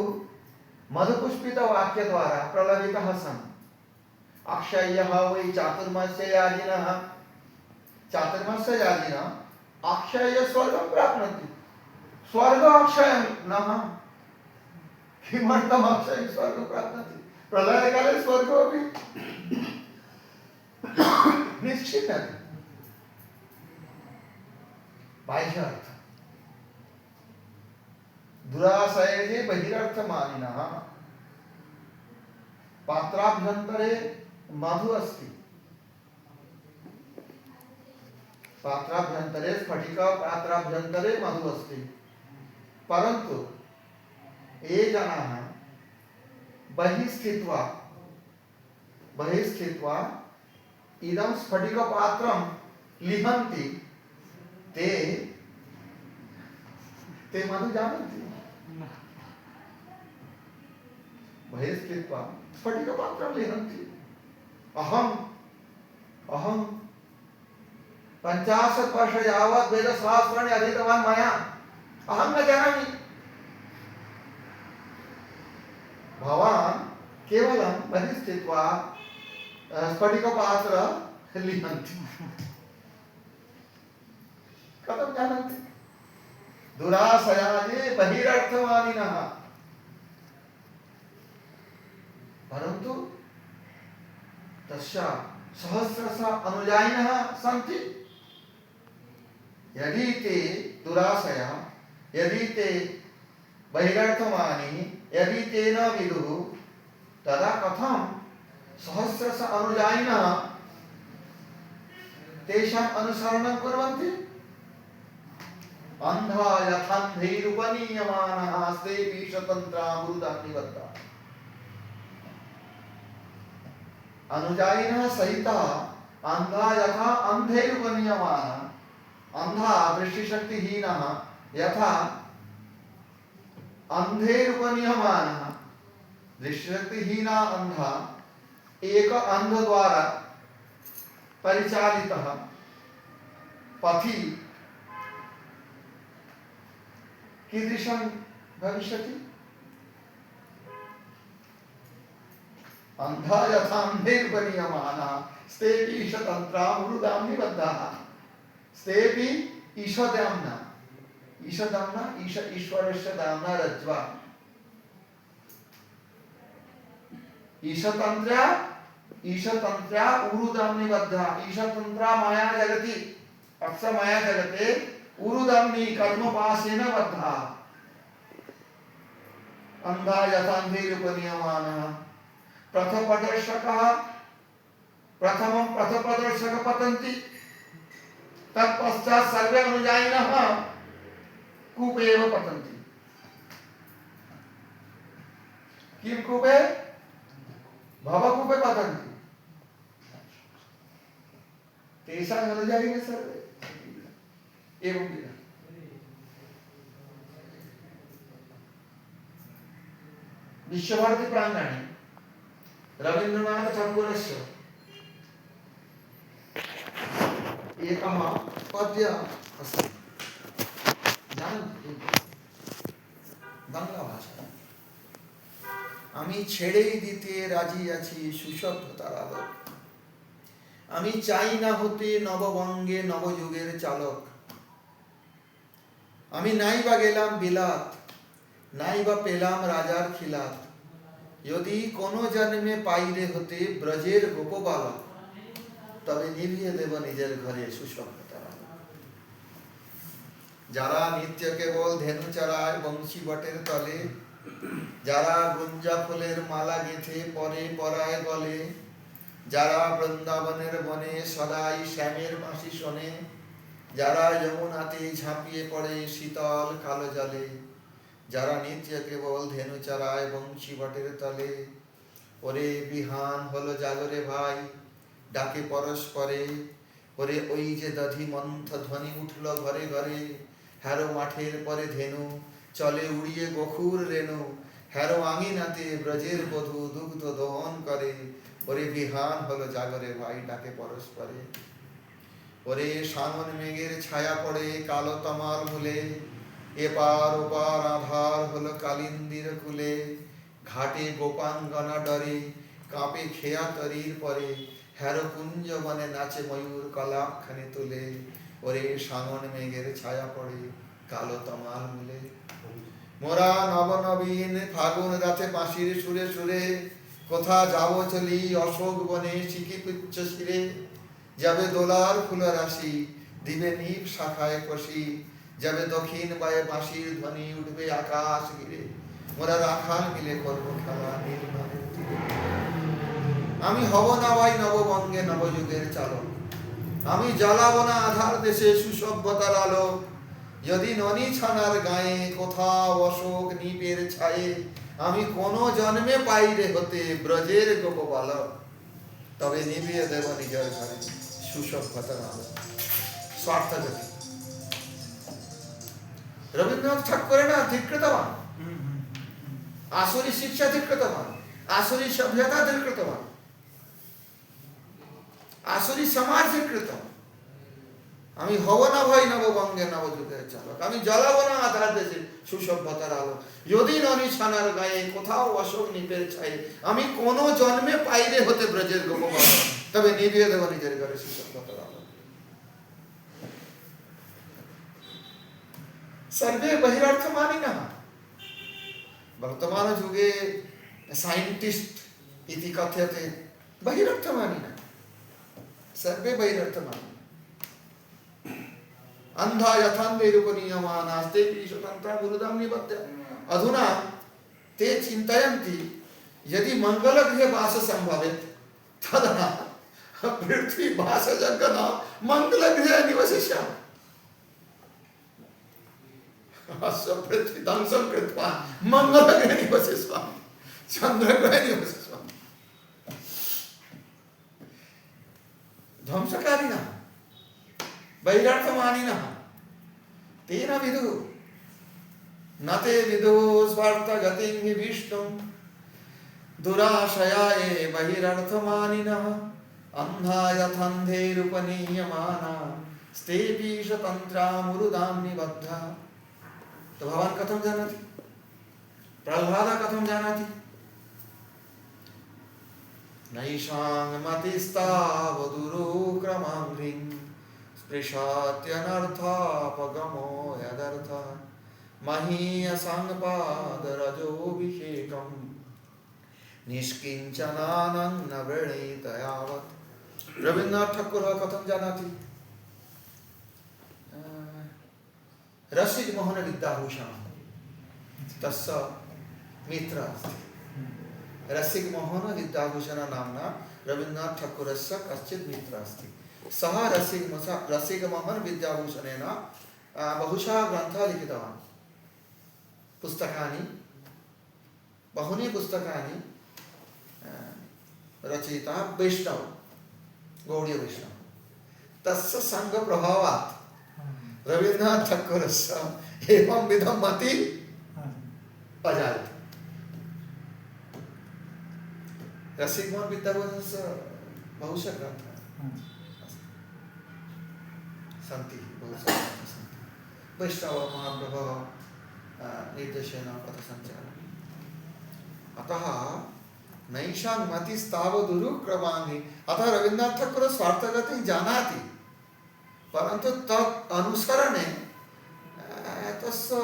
मधुपुष्पित वाक्य द्वारा प्रलभितः सन् अक्षय्यः वै चातुर्मास्ययाजिनः अक्षय्य स्वर्गं प्राप्नोति स्वर्ग अक्षयं नः किमर्थम् अक्षयं स्वर्गं प्राप्नोति प्रलयकाले स्वर्गोऽपि निश्चिन्नति बाह्यार्थ दुराशये बहिरर्थमानिनः पात्राभ्यन्तरे मधु अस्ति पात्राभ्यन्तरे स्फटिक पात्राभ्यन्तरे मधु अस्ति परन्तु ये जनाः बहिः स्थित्वा इदं स्फटिक पात्रं लिहन्ति ते मधु जानन्ति बहिः स्थित्वा स्फटिकपात्रं लिहन्ति अहं 50 वर्ष यावत् वेदशास्त्राणि अधीतवान् मया अहं न जानामि भवान् केवलं बहिः स्थित्वा स्फटिकपात्र लिहन्ति कथं जानन्ति दुराशयाये बहिरर्थमानिनः परंतु तस्य सहस्रशः अनुयायिनः सन्ति यदि ते दुराशया यदि ते बहिरर्थमानि यदि ते न विदुः तदा कथं सहस्रशः अनुयायिनः तेषाम् अनुसरणं कुर्वन्ति अंधा यथान्धैरुपनीयमानः स्तेऽपि स्वतन्त्रामृताग्निवत्ता अनुजायिनः सहितः अंधा यथा अंधैरुपनीयमानः अंधा दृष्टिशक्तिहीनः यथा अंधेरुपनियमानः दृष्टिशक्तिहीना अंधा एक अंध द्वारा परिचालितः पथि कीदृशं भविष्यति? अंधा यथान्धेर्पनीयमानः स्तेपि ईशतन्त्रा मृदां निबद्धाः स्तेपि ईशदाम्ना ईशदाम्ना ईश्वरस्य दाम्ना रज्ज्वा ईशतन्त्रा उरुदां निबद्धा ईशतन्त्रा माया जगति अक्ष माया जगते उरुदाम्नि कर्मपाशेन बद्धा अंधा यथान्धेरुपनीयमानः प्रथमं पथप्रदर्शक पतन्ति तत्पश्चात् सर्वे अनुयायिनः कूपे एव पतन्ति। किं कूपे? भवकूपे पतन्ति। तेषाम् अनुयायिनः सर्वे एवं विधा। विश्वभारती प्राङ्गणे रवीन्द्रनाथ ठाकुरस्य एकः पद्यः अस्ति, जानन्ति? বাংলা ভাষা। আমি ছেড়েই দিতে রাজি আছি সুশব্দতার আলো, আমি চাই না হতে নববঙ্গে নবযুগের চালক, আমি নাই বা গেলাম বিলাত, নাই বা পেলাম রাজার খিলাত, যদি কোনো জন্মে পাইরে হতে ব্রজের গোপবালক, তবে নিভিয়ে দেব নিজের ঘরে সুশব্দতার আলো। যারা নিত্য কেবল ধেনু চড়ায় বংশী বটের তলে, যারা গুঞ্জা ফুলের মালা গেঁথে পরে পরায় গলে, যারা বৃন্দাবনের বনে সদাই শ্যামের বাঁশি শোনে, যারা যমুনাতে ঝাঁপিয়ে পড়ে শীতল কালো জলে, যারা নিত্য কেবল ধেনু চড়ায় বংশী বটের তলে, ওরে বিহান হলো জাগরে ভাই ডাকে পরস্পরে, ওরে ওই যে দধি মন্থ ধ্বনি উঠল ঘরে ঘরে, হ্যারো মাঠের পরে ধেনু চলে উড়িয়ে গখুর রেণু, হ্যারো আঙিনাতে ব্রজের বধূ দুগ্ধ দহন করে, ওরে বিহান হলো জাগরে ভাই ডাকে পরস্পরে। ওরে সামন মেঘের ছায়া পড়ে কালো তমাল ভুলে, এপার ওপার আধার হলো কালিন্দির কুলে, ঘাটে গোপাঙ্গনা ডরে কাঁপে খেয়া তরির পরে, হ্যারো কুঞ্জ বনে নাচে ময়ূর কলাপখানে তুলে, ওরে সামন মেঘের ছায়া পড়ে কালো তমাল মুলে। মোরা নবনবীন ফাগুন রাতে বাঁশির সুরে সুরে, কোথা যাব চলি অশোক বনে শিখি পুচ্ছ শিরে, যাবে দোলার ফুল রাশি দিবে নীপ শাখায় কষি, যাবে দক্ষিণ বায়ে বাঁশির ধ্বনি উঠবে আকাশ ঘিরে, মোরা রাখাল মিলে করবো খেলা নীলনদের তীরে। আমি হব না ভাই নববঙ্গে নবযুগের চালক, আমি জ্বালাবো না আধার দেশে সুসভ্যতার আলো, যদি ননি ছানার গায়ে কোথাও অশোক নিপের ছায়ে, আমি কোনো জন্মে পাইরে হতে ব্রজের গোপবালক, তবে নিভিয়ে দেব নিজের ঘরে সুসভ্যতার আলো। স্বার্থগতি রবীন্দ্রনাথ ঠাকুরের না ধিক্কৃতবান, আসরি শিক্ষা ধিক্কৃতবান, আসরি সভ্যতা ধিক্কৃতবান, আসরি সমাজ ধিক্কৃত। আমি হব না ভাই নববঙ্গে নবযুগের চালক, আমি জ্বালাবো না আধার দেশে সুসভ্যতার আলো, যদি ননি ছানার গায়ে কোথাও অশোক নিপের ছায়ে, আমি কোনো জন্মে পাইরে হতে ব্রজের গোপবালক, তবে নিভিয়ে দেব নিজের ঘরে সুসভ্যতার আলো। सर्वे बहिरर्थमानिनः, वर्तमान युगे साइंटिस्ट इति कथ्यते बहिरर्थमानिनः, सर्वे बहिरर्थमानिनः। अंधा यथान्धेरुपनीयमानास्तेपि स्वतन्त्रा गुरुदां निबध्य। अधुना ते चिन्तयन्ति यदि मंगलगृहे वास सम्भवेत् तदा पृथ्वी वासजगन् मंगलगृहे निवसिष्यामः, पृथ्वी ध्वंसं कृत्वा मंगलगृहे निवसिष्यामः, चन्द्रग्रहे निवसिष्यामः। ध्वंसकारिणः बहिरर्थमानिनः तेन विदुः न ते विदो स्वार्थगतिं हि विष्णुं दुराशयाये बहिरर्थमानिनः अन्धा यथन्धैरुपनीयमाना स्तेपीशतन्त्रामुरुदां निबद्धा। तो भगवान कथं जानाति? प्रह्लाद कथं जानाति? नैषां मतिस्तावदुरुक्रमाङ्घ्रिं स्पृशात्यनर्थापगमो यदर्थः महीयसाङ्गपादरजोऽभिषेकं निष्किञ्चनानं न वृणीत यावत्। रवीन्द्रनाथ ठाकुर कथं जानाति? रसिक मोहन विद्याभूषण तस्य मित्र अस्ति। रसिक मोहन विद्याभूषण नाम्ना रवीन्द्रनाथ ठाकुरस्य कश्चित् मित्र अस्ति। सः रसिक मोहन विद्याभूषणेन बहुशः ग्रन्थाः लिखितवान्, पुस्तकानि, बहूनि पुस्तकानि रचयितः वैष्णव, गौडीय वैष्णव। तस्य सङ्गप्रभावात् रवीन्द्रनाथ ठाकुरस्य एवं विधं मति अजायत। रसिकमोहन विद्याभूषणस्य बहुशः ग्रन्थाः सन्ति, बहुशः सन्ति। वैष्णव महाप्रभुः निर्देशेन पथसञ्चालनम्। अतः नैषां मतिस्तावदुरुक्रमाङ्घ्रिं। अतः रवीन्द्रनाथ ठाकुर स्वार्थगतिं जानाति, परन्तु तत् अनुसरणे तस्य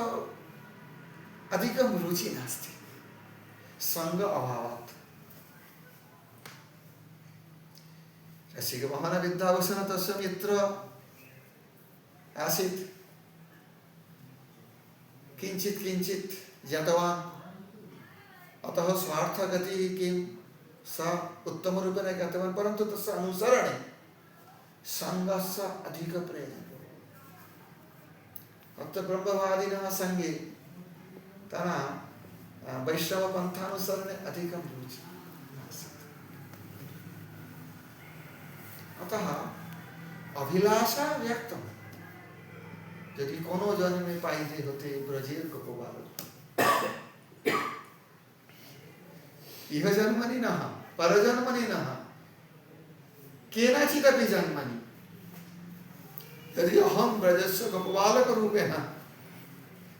अधिकं रुचिः नास्ति, सङ्ग अभावात्। रसिकमोहन विद्याभूषण तस्य मित्र आसीत्, किञ्चित् किञ्चित् ज्ञातवान्। अतः स्वार्थगतिः किं सः उत्तमरूपेण ज्ञातवान्, परन्तु तस्य अनुसरणे सङ्गस्य अधिकप्रयोजनम्। अत्र ब्रह्मवादिनः सङ्गे तना वैष्णवपन्थानुसरणे अधिकं रुचिः आसीत्। अतः अभिलाषा व्यक्तं, यदि कोनो जन्मे पाइते होते ब्रजेर गोपबालक, इह जन्मनि नः परजन्मनि नः केनचिदपि जन्मनि यदि अहं ब्रजस्य गोपबालकरूपेण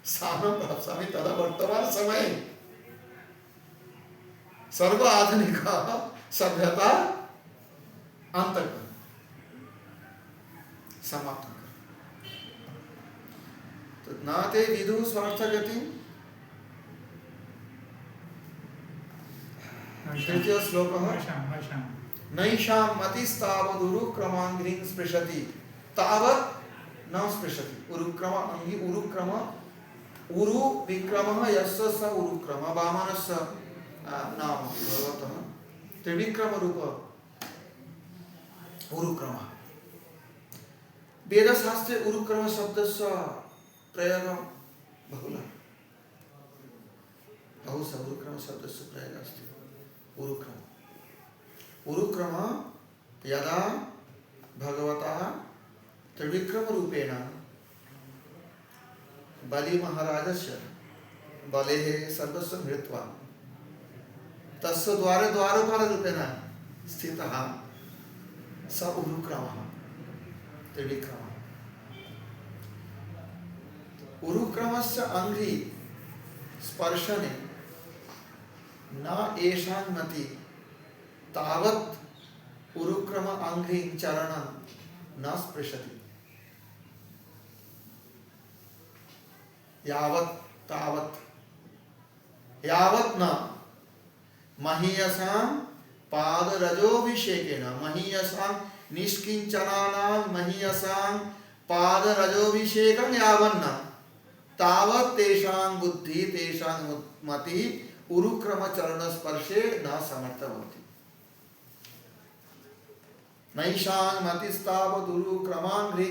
स्थानं प्राप्स्यामि, तदा वर्तमानसमये सर्व आधुनिक सभ्यता अंतर्गत समाप्त कर। तो न ते विदुः स्वार्थगतिं। तृतीय श्लोकः नैषां मतिस्तावदुरुक्रमाङ्घ्रिं स्पृशति तावत् न स्पृशति। उरुक्रम अंगी उरुक्रम उरु विक्रमः यस्य स उरुक्रम वामनस्य नाम भगवतः त्रिविक्रम रूप उरुक्रम। वेदशास्त्रे उरुक्रम शब्दस्य प्रयोगः बहुलः, बहुशः उरुक्रम शब्दस्य प्रयोगः अस्ति। उरुक्रम उरुक्रम यदा भगवतः त्रिविक्रम रूपेण बलि महाराजस्य बलेः सर्वस्व मृत्वा तस्य द्वारे द्वारपाल रूपेण स्थितः स उरुक्रमः त्रिविक्रमः। उरुक्रमस्य अंघ्रि स्पर्शने न एषां मति तावत् उरुक्रम अंघ्रि चरणं न स्पृशति। यावत् तावत् यावत् न महीयसां पादरजोभिषेकेन महीयसां निष्किञ्चनानां महीयसां पादरजोभिषेकं यावन्न तावत् तेषां बुद्धि तेषां मति उरुक्रम चरण स्पर्शे न समर्थ भवति। नैषां मतिस्तावदुरुक्रमाङ्घ्रि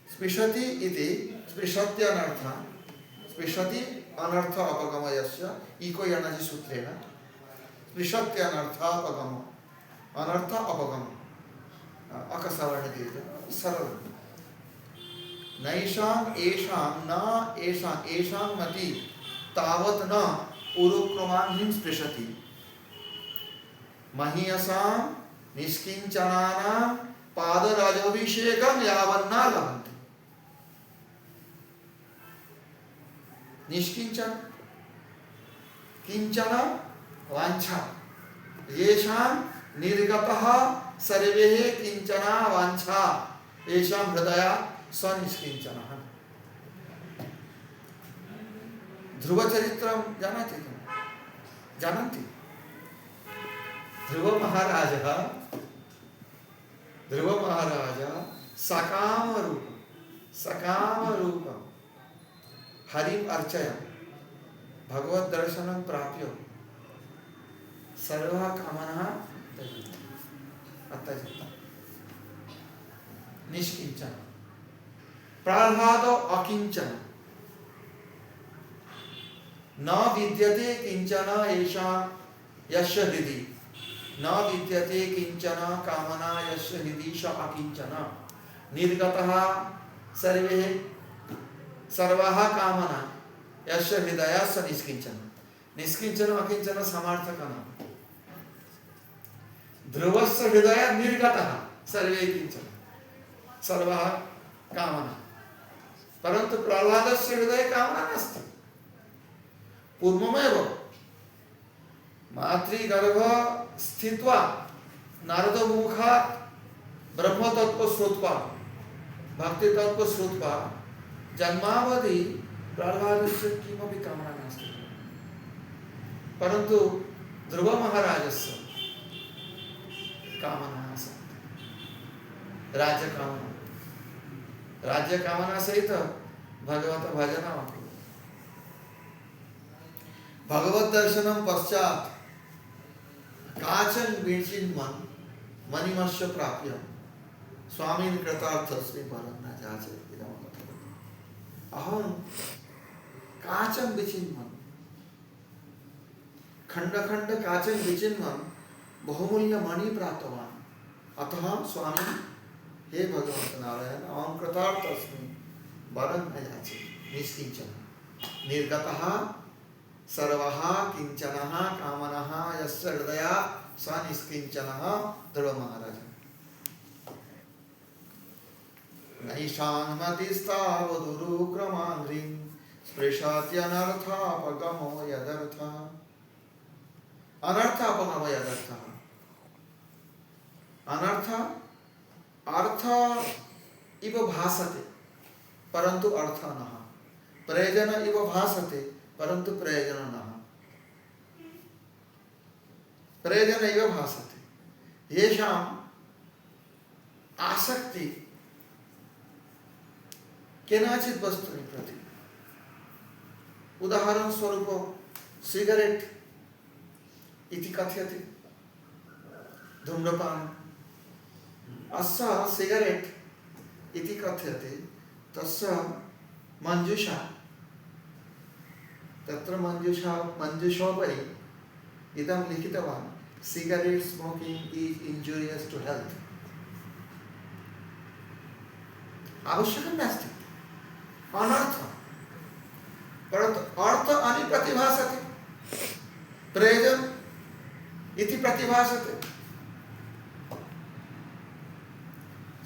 स्पृशति इति स्पृशत्यनर्थ स्पृशति अनर्थ अपगमयस्य इको यणजि सूत्रेण स्पृशत्यनर्थ अपगम अनर्थ अपगम अकसवर्ण दीर्घ सरल नैषाम् एषां न एषां मति तावत् न उरुक्रमाङ्घ्रिं स्पृशति महीयसां निष्किञ्चनानां पादराजभिषेकं यावन्न लभन्ते। निष्किञ्चन किंचन वांछा येषां निर्गतः सर्वे किंचन वांछा येषां हृदय स्वनिष्किञ्चनः। ध्रुव चरित्रं जानाति किं? जानन्ति? ध्रुव महाराज सकाम रूप हरिम अर्चय भगवत दर्शनं प्राप्य सर्व कामना अत्यजित निष्किंचन प्रह्लाद अकिंचन न विद्यते किंचन एषा यस्य हृदि न विद्यते किंचन कामना यस्य हृदि स अकिंचन निर्गतः सर्वाः कामना यस्य हृदय स निष्किंचन। निष्किंचन अकिंचन समार्थकः। ध्रुवस्य हृदय निर्गतः सर्वे किंचन सर्वाः कामना परन्तु प्रह्लादस्य हृदये कामना नास्ति। पूर्वमेव मातृगर्भ स्थित्वा नारदमुखात् ब्रह्मतत्त्व श्रुत्वा भक्तितत्त्व श्रुत्वा जन्मावधि प्रह्लादस्य किमपि कामना नास्ति। परन्तु ध्रुव महाराजस्य कामना सन्ति। राज्य कामना सहित भगवत भजनम् भगवत दर्शनं पश्चात काचन विचिन्मन् मणिमस्य प्राप्य स्वामिन् कृतार्थस्मि परं न जाचे अहं काचन विचिन्मन् खंड काचन विचिन्मन् बहुमूल्य मणि प्राप्तवान् अतः स्वामी हे भगवत नारायण अहं कृतार्थस्मि वरं न याचे निष्किंचन निर्गतः सर्वः किंचनः कामनः यस्य हृदय स निष्किंचनः। ध्रुव महाराज नैषान्मतिस्तावदुरुक्रमाङ्घ्रिं स्पृशत्यनर्थापगमो यदर्थः। अनर्थापगमो यदर्थः अनर्थ अर्थ इव भासते परंतु अर्थ नः प्रयोजन इव भासते परंतु प्रयोजन नः प्रयोजन इव भासते येषाम् आसक्ति केनचित् वस्तुनि प्रति उदाहरण स्वरूप सिगरेट इति कथ्यते धूम्रपान अस्य सिगरेट इति कथ्यते तस्य मंजूषा तत्र मंजूषोपरि इदं लिखितवान् cigarette smoking is injurious to health. आवश्यकं नास्ति अनर्थ परन्तु अर्थ अनि प्रतिभासते प्रयोजन इति प्रतिभासते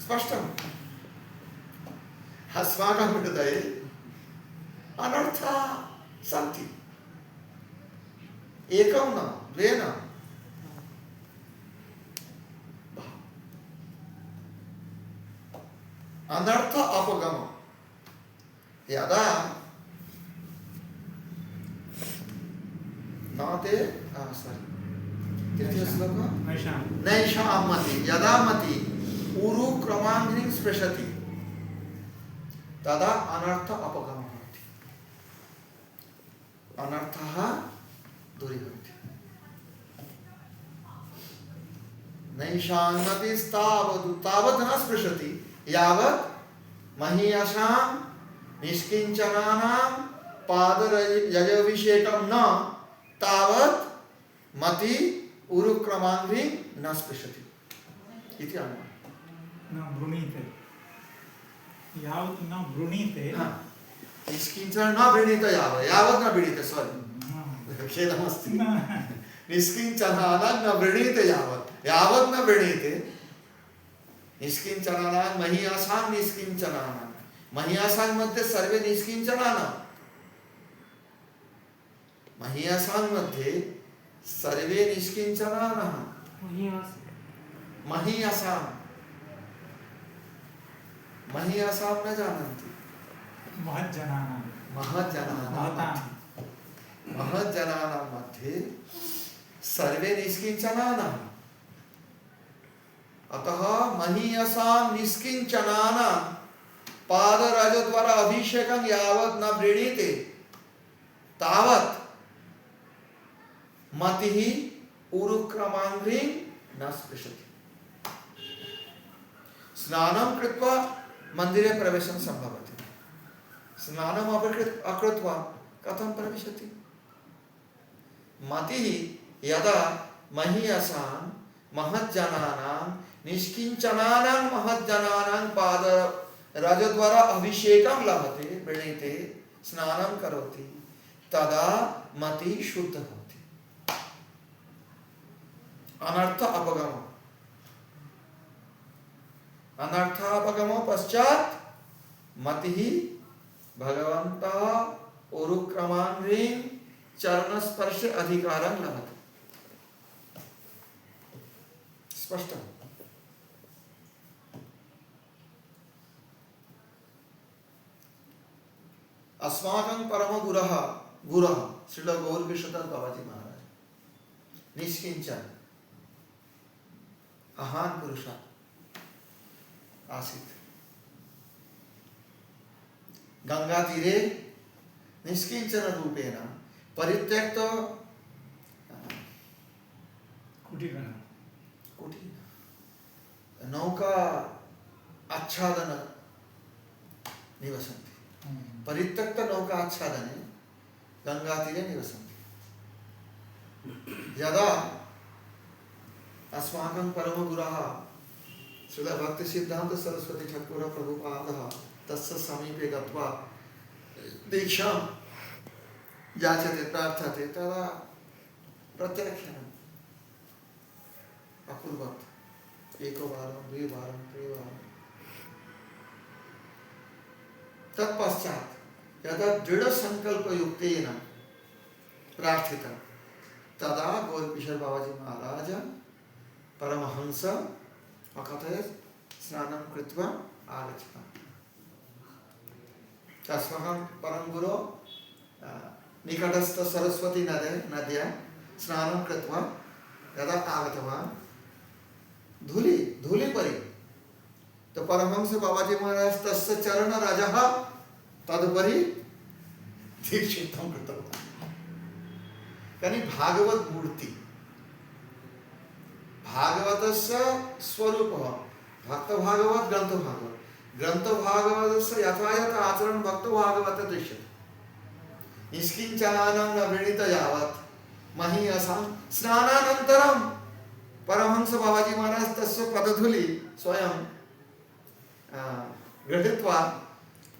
स्पष्टम्। अस्माकं हृदये अनर्थाः सन्ति एकं न द्वे न अनर्थ अपगम यदा नाते तृतीय श्लोक नैषां मति यदा मति ऊरु क्रमाङ्घ्रिं स्पृशति तदा अनर्थ अपगमः भवति अनर्थः दूरीभवति। तावत् न स्पृशति यावत् महीयसां निष्किञ्चनानां पादरजभिषेकं न तावत् मति उरुक्रमाङ्घ्रिं न स्पृशति इति अनुमानः। न भ्रूमीते यावत् न वृणीते निष्किञ्चन न वृणीत यावत् न वृणीते सॉरी खेदमस्ति निष्किञ्चनानां न वृणीते यावत् न वृणीते निष्किञ्चनानां महीयासां निष्किञ्चनानां महीयासां मध्ये सर्वे निष्किञ्चनानां महीयासां मध्ये सर्वे निष्किञ्चनानां महीयासां न जानन्ति महज्जनानां मध्ये सर्वे निष्किञ्चनानाम् अतः महीयसां निष्किञ्चनानां पादरजद्वारा अभिषेकं यावत् न वृणीते तावत् मतिः उरुक्रमाङ्घ्रिं न स्पृशति। स्नानं कृत्वा मंदिरे प्रवेशं सम्भवति, स्नानम् अकृत्वा कथं प्रविशति? मतिः यदा महीयसां महज्जनानां निष्किञ्चनानां महज्जनानां पादरजद्वारा अभिषेकं लभते वृणीते स्नानं करोति तदा मतिः शुद्धा होती। अनर्थापगमो पश्चात् मतिः भगवन्तः उरुक्रमाङ्घ्रिं चरणस्पर्शे अधिकारं लभते। स्पष्टम्। अस्माकं परम गुरः श्रील गौरकिशोर बाबाजी महाराज निष्किंचन महान पुरुष आसीत्। गंगा तीरे निष्किंचन रूपेण परित्यक्त कुटीर नौका आच्छादन निवसन्ति। परित्यक्त नौका आच्छादने गंगा तीरे निवसन्ति। यदा अस्माकं परम गुरः श्रील भक्ति सिद्धांत सरस्वती ठाकुर प्रभुपादः तस्य समीपे गत्वा दीक्षां याचते प्रार्थते तदा प्रत्याख्यानम् अकुर्वत्। एकवारं द्विवारं त्रिवारं तत्पश्चात् यदा दृढसंकल्पयुक्तेन प्रार्थितं तदा गौरकिशोर बाबाजी महाराज परमहंस अकथयत् स्नानं कृत्वा आगच्छताम्। अस्माकं परम गुरो निकटस्थ सरस्वती नद्यां स्नानं कृत्वा यदा आगतवान् धूलि परि तो परमहंस बाबाजी महाराज तस्य चरण रजः तदुपरि दीक्षितं कृतवान्। यानी भागवत मूर्ति भागवतस्य स्वरूपः भक्त भागवत ग्रंथ भागवतस्य यथायथ आचरण भक्त भागवत दृश्यते। निष्किञ्चनानां न वृणीत यावत् महीयसां स्नानानन्तरं परमहंस बाबाजी महाराज तस्य पदधूलि स्वयं गृहीत्वा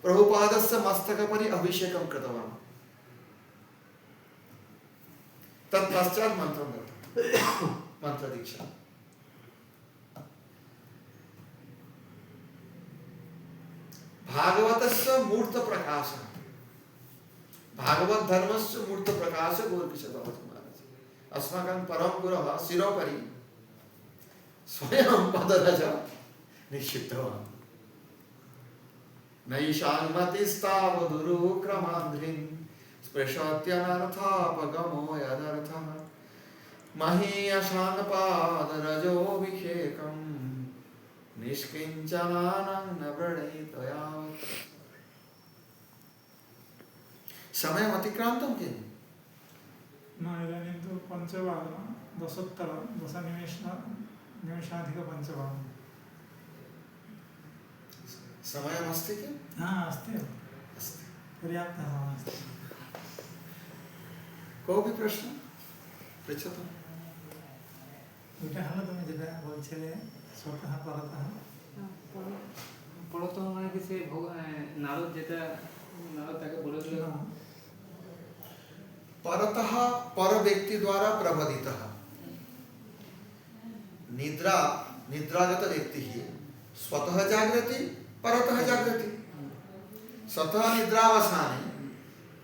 प्रभुपादस्य मस्तकपरि अभिषेकं कृतवान्। तत्पश्चात् मंत्रं दत्तं मंत्रदीक्षा। भागवतस्य मूर्त प्रकाश भागवत धर्मस्य मूर्त प्रकाश गौरकिशोर बाबाजी महाराज अस्माकं परम गुरः शिरोपरि स्वयं पदरज निक्षिप्तवान्। नैषान्मतिस्तावदुरुक्रमान्ध्रिं स्पृशत्यनर्थापगमो यदर्थः महीयशान् पादरजोऽभिषेकं निष्किञ्चनानां न वृणीत यावत्। समयम् अतिक्रान्तं किम्? इदानीं तु पञ्चवादनं 10:10 समयमस्ति किम्? अस्ति पर्याप्तः अस्ति। कोऽपि प्रश्नः पृच्छतु। এটা হলো তুমি যেটা বলছিলে স্বতঃ পরতঃ পরতঃ মানে নাকি সে নারদ যেটা নারদ তাকে বলেছিল परतः पर व्यक्ति द्वारा प्रबोधितः निद्रा निद्रागत व्यक्ति ही स्वतः जागृति परतः जागृति स्वतः निद्रावसाने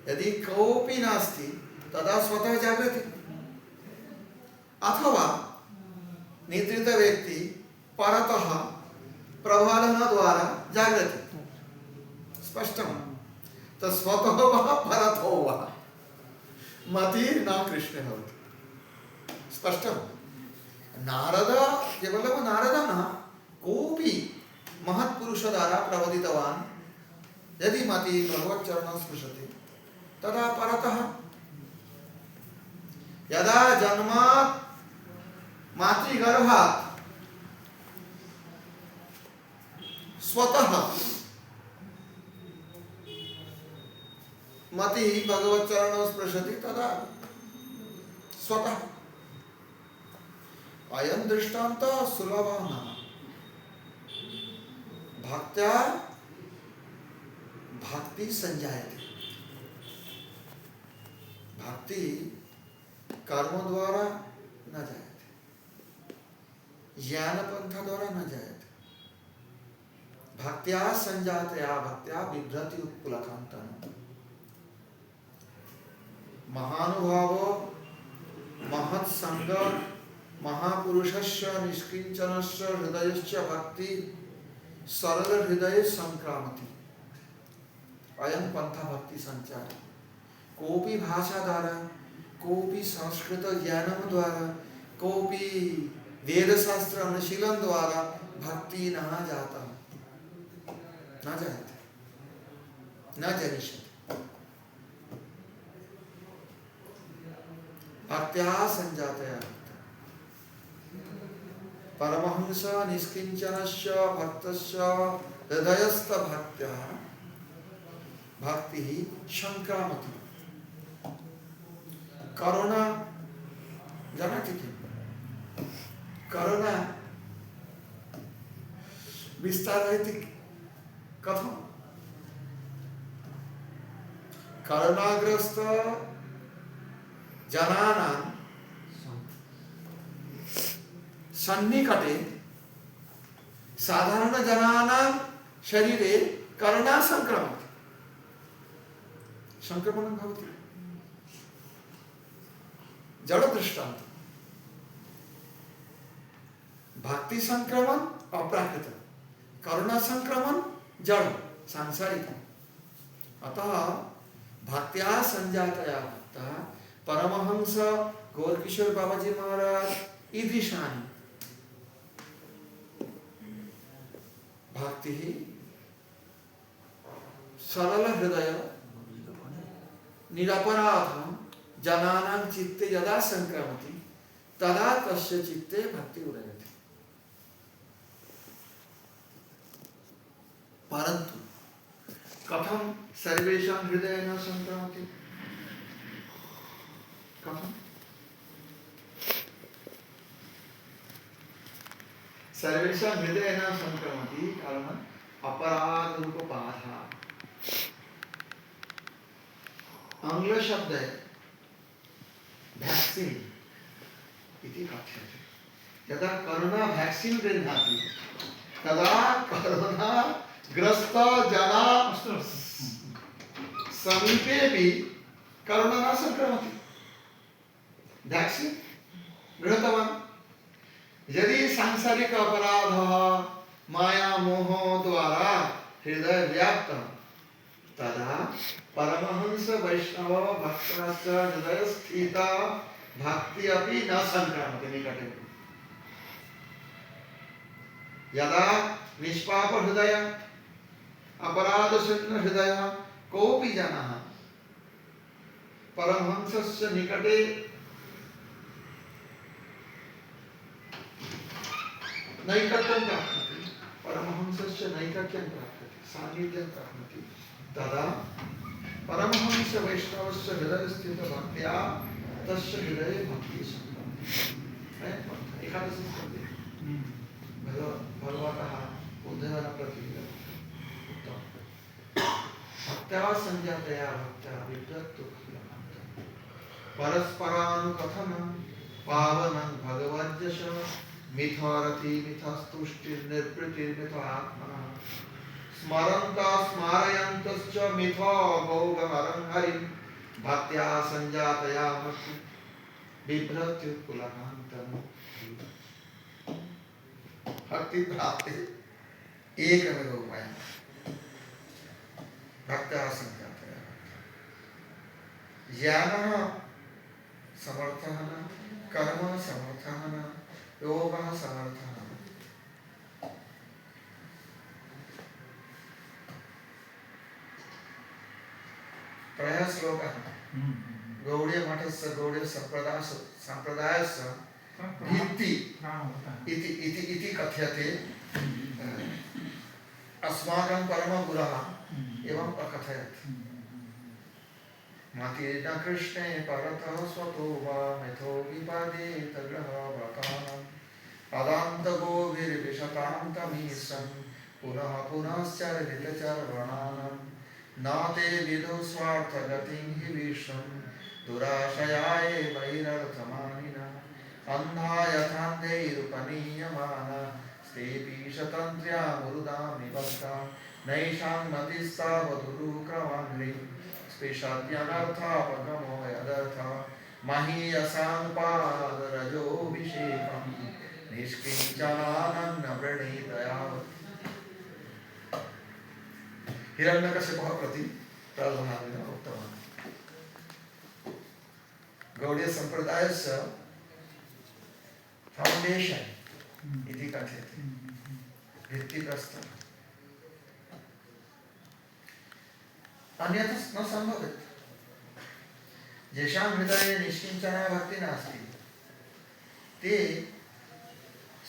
यदि कोऽपि नास्ति तदा स्वतः जागृति अथवा निद्रित व्यक्ति परतः प्रबोधन द्वारा जागृति स्पष्टं तो स्वतः वः परतो वः मति न कृष्ण भवति स्पष्टं नारद केवलं नारद न कोऽपि महत्पुरुष द्वारा प्रबोधितवान् यदि मति भगवच्चरणं स्पृशति तदा परतः यदा जन्मात् मातृगर्भात् स्वतः मति भगवच्चरणं स्पृशति तदा स्वतः अयं दृष्टान्तः सुलभः न भक्त्या भक्ति संजायते भक्ति कर्म द्वारा न जायते ज्ञान पंथ द्वारा न जायते भक्त्या संजातया भक्त्या बिभ्रति उत्पुलकान्तः महानुभावो महत्संग महापुरुषस्य निष्किंचनस्य हृदयस्य भक्ति सरल हृदय संक्रामति अयं पंथा भक्ति संचार कोऽपि भाषा द्वारा कोऽपि संस्कृत ज्ञानम द्वारा कोऽपि वेद शास्त्र अनुशीलन द्वारा भक्ति न जाता न जायते न जनिष्यते भक्त्या संजातया परमहंस निष्किंचनस्य भक्तस्य हृदयस्थ भक्त्या भक्ति संक्रामति करुणा जानाति किं करुणा विस्तारयति कथं करुणाग्रस्त जनानां सन्निकटे साधारण जनानां शरीरे करुणा संक्रमति संक्रमणं भवति जड़ दृष्टांत भक्ति संक्रमण अप्राकृत करुणा संक्रमण जड़ सांसारिक अतः भक्त्या संजातया भक्ता परमहंस गौरकिशोर बाबाजी महाराज ईदृशानि भक्ति सरल हृदय निरपराधं जनानां चित्ते यदा संक्रमति तदा तस्य चित्ते भक्ति उदयति परन्तु कथं सर्वेषां हृदये न संक्रमति कथं सर्वेषां हृदये न संक्रमति कारणम् अपराध रूप बाधा आंग्ल शब्द है वैक्सीन इति कथ्यते यदा कोरोना वैक्सीन गृह्णाति तदा कोरोना ग्रस्त जना समीपे भी कोरोना न संक्रमति वैक्सीन गृहीतवान् यदि सांसारिक अपराध माया मोह द्वारा हृदय व्याप्त तदा परमहंस वैष्णव भक्तस्य हृदय स्थित भक्ति अपि न संक्रामति निकटे यदा निष्पाप हृदय अपराध शून्य हृदय कोऽपि जनः परमहंसस्य निकटे नैकट्यं प्राप्नोति परमहंसस्य नैकट्यं प्राप्नोति सान्निध्यं प्राप्नोति तदा परमहंस वैष्णवस्य हृदय स्थित भक्त्या तस्य हृदये भक्ति संक्रामति एकादश स्कन्धे भगवतः बुद्धेन प्रतिज्ञा भक्त्या संजातया भक्त्या विद्वत्तु परस्परानुकथनं पावनं भगवद्यश मिथारति मिथस्तुष्टिर्निवृत्तिर्मिथात्मनः स्मरन्ता स्मारयन्तश्च मिथो भोगमरं हरिं भक्त्या संजातया भक्ति बिभ्रत्युत्कुलनान्तं भक्ति प्राप्ति एकमेव उपायः भक्त्या संजातया ज्ञानः समर्थः न कर्म समर्थः न योगः समर्थः न प्रायः श्लोकः गौड़ीय मठस्य गौड़ीय संप्रदायस्य इति कथ्यते अस्माकं परमगुरः एवं अकथयत् मतिर्न कृष्णे परतः स्वतो वा मिथो विपादे तग्रहवतानं पदान्तगोभिर्विशतान्तमीशं पुनः पुनश्चरितचर्वणानं न ते विदु स्वार्थगतिं हि विश्वं दुराशयाय वैरर्थमानिना अन्धा यथान्धैरुपनीयमाना स्तेऽपि शतन्त्र्या मुरुदां निबद्धा नैषां मतिस्तावधुरुक्रमाङ्घ्रिं स्पृशत्यनर्थापगमो यदर्था महीयसाङ्पादरजोऽभिषेकं निष्किञ्चनानन्नवृणीतयावत् हिरण्यकशिपः प्रति प्रह्लादेन उक्तवान् गौड़ीय सम्प्रदायस्य फाउंडेशन इति कथ्यते भित्तिप्रस्तरः अन्यथा न सम्भवेत् येषां हृदये निष्किञ्चना भक्ति नास्ति ते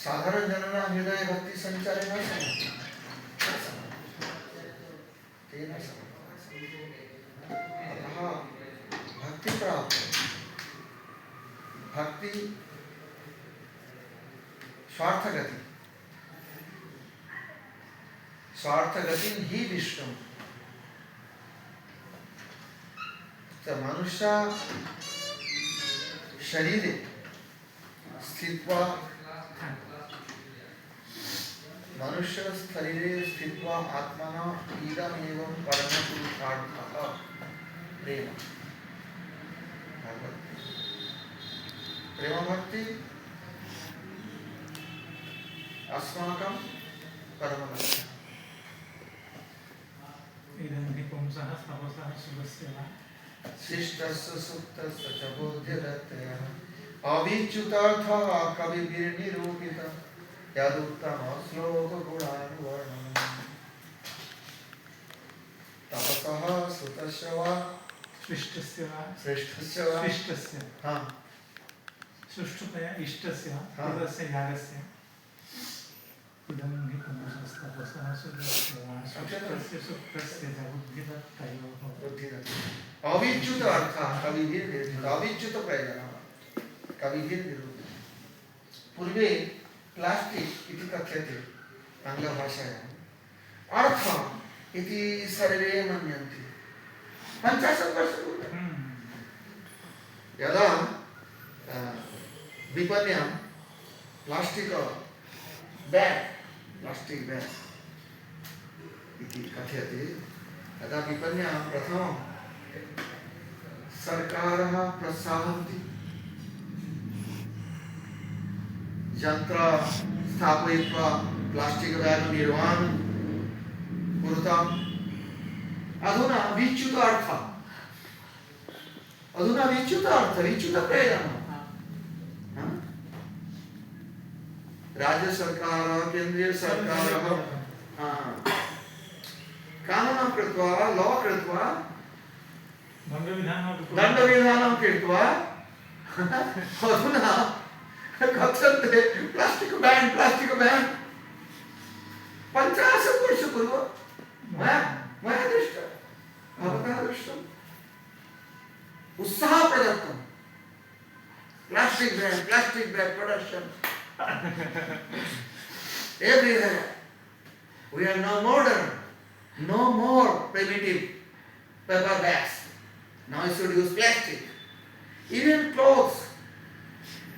साधारणजनानां हृदये भक्ति सञ्चारे न समर्थः तेन अतः भक्ति प्राप्त भक्ति स्वार्थगति ही विष्णु मनुष्य शरीरे स्थित्वा आत्मना इदमेवं परमपुरुषार्थः प्रेम प्रेम भक्ति अस्माकं परम लक्ष्यम् इदं हि पुंसः स्तवसः शिवस्य वा शिष्टस्य सुप्तस्य च बोध्यदत्तयः अविच्युतार्थः कविभिर्निरूपितः यदुत्तमः श्लोकगुणानुवर्णनम् तपसः सुतस्य वा श्रेष्ठस्य वा हाँ सुष्ठुतया इष्टस्य हाँ देवस्य यागस्य इदं हि पुंसस्तपसः शिवस्य वा शिष्टस्य सुप्तस्य च बुद्धिदत्तयोः अविच्युत अर्थः कविभिर्निरूपितः अविच्युत प्रयोजनः कविभिर्निरूपितः पूर्वे प्लास्टिक इति कथ्यते आङ्ग्लभाषायाम् अर्थः इति सर्वे मन्यन्ते 50 वर्षपूर्वं यदा विपण्यां प्लास्टिक बैग इति कथ्यते यदा विपण्यां प्रथमं सर्वकारः प्रोत्साहयति यन्त्र स्थापयित्वा प्लास्टिक बैग निर्माणं कुरुताम् अधुना विच्युत प्रयोजनः राज्य सरकार केंद्रीय सरकार कानूनं कृत्वा लॉ कृत्वा दण्डविधानं कृत्वा अधुना कथ्यन्ते प्लास्टिक बैन 50 वर्षपूर्वं मया दृष्टं भवतः दृष्टम् उत्साह प्रदत्तं plastic bag production everywhere we are no modern, no more primitive, paper bags. Now you should use plastic. Even clothes,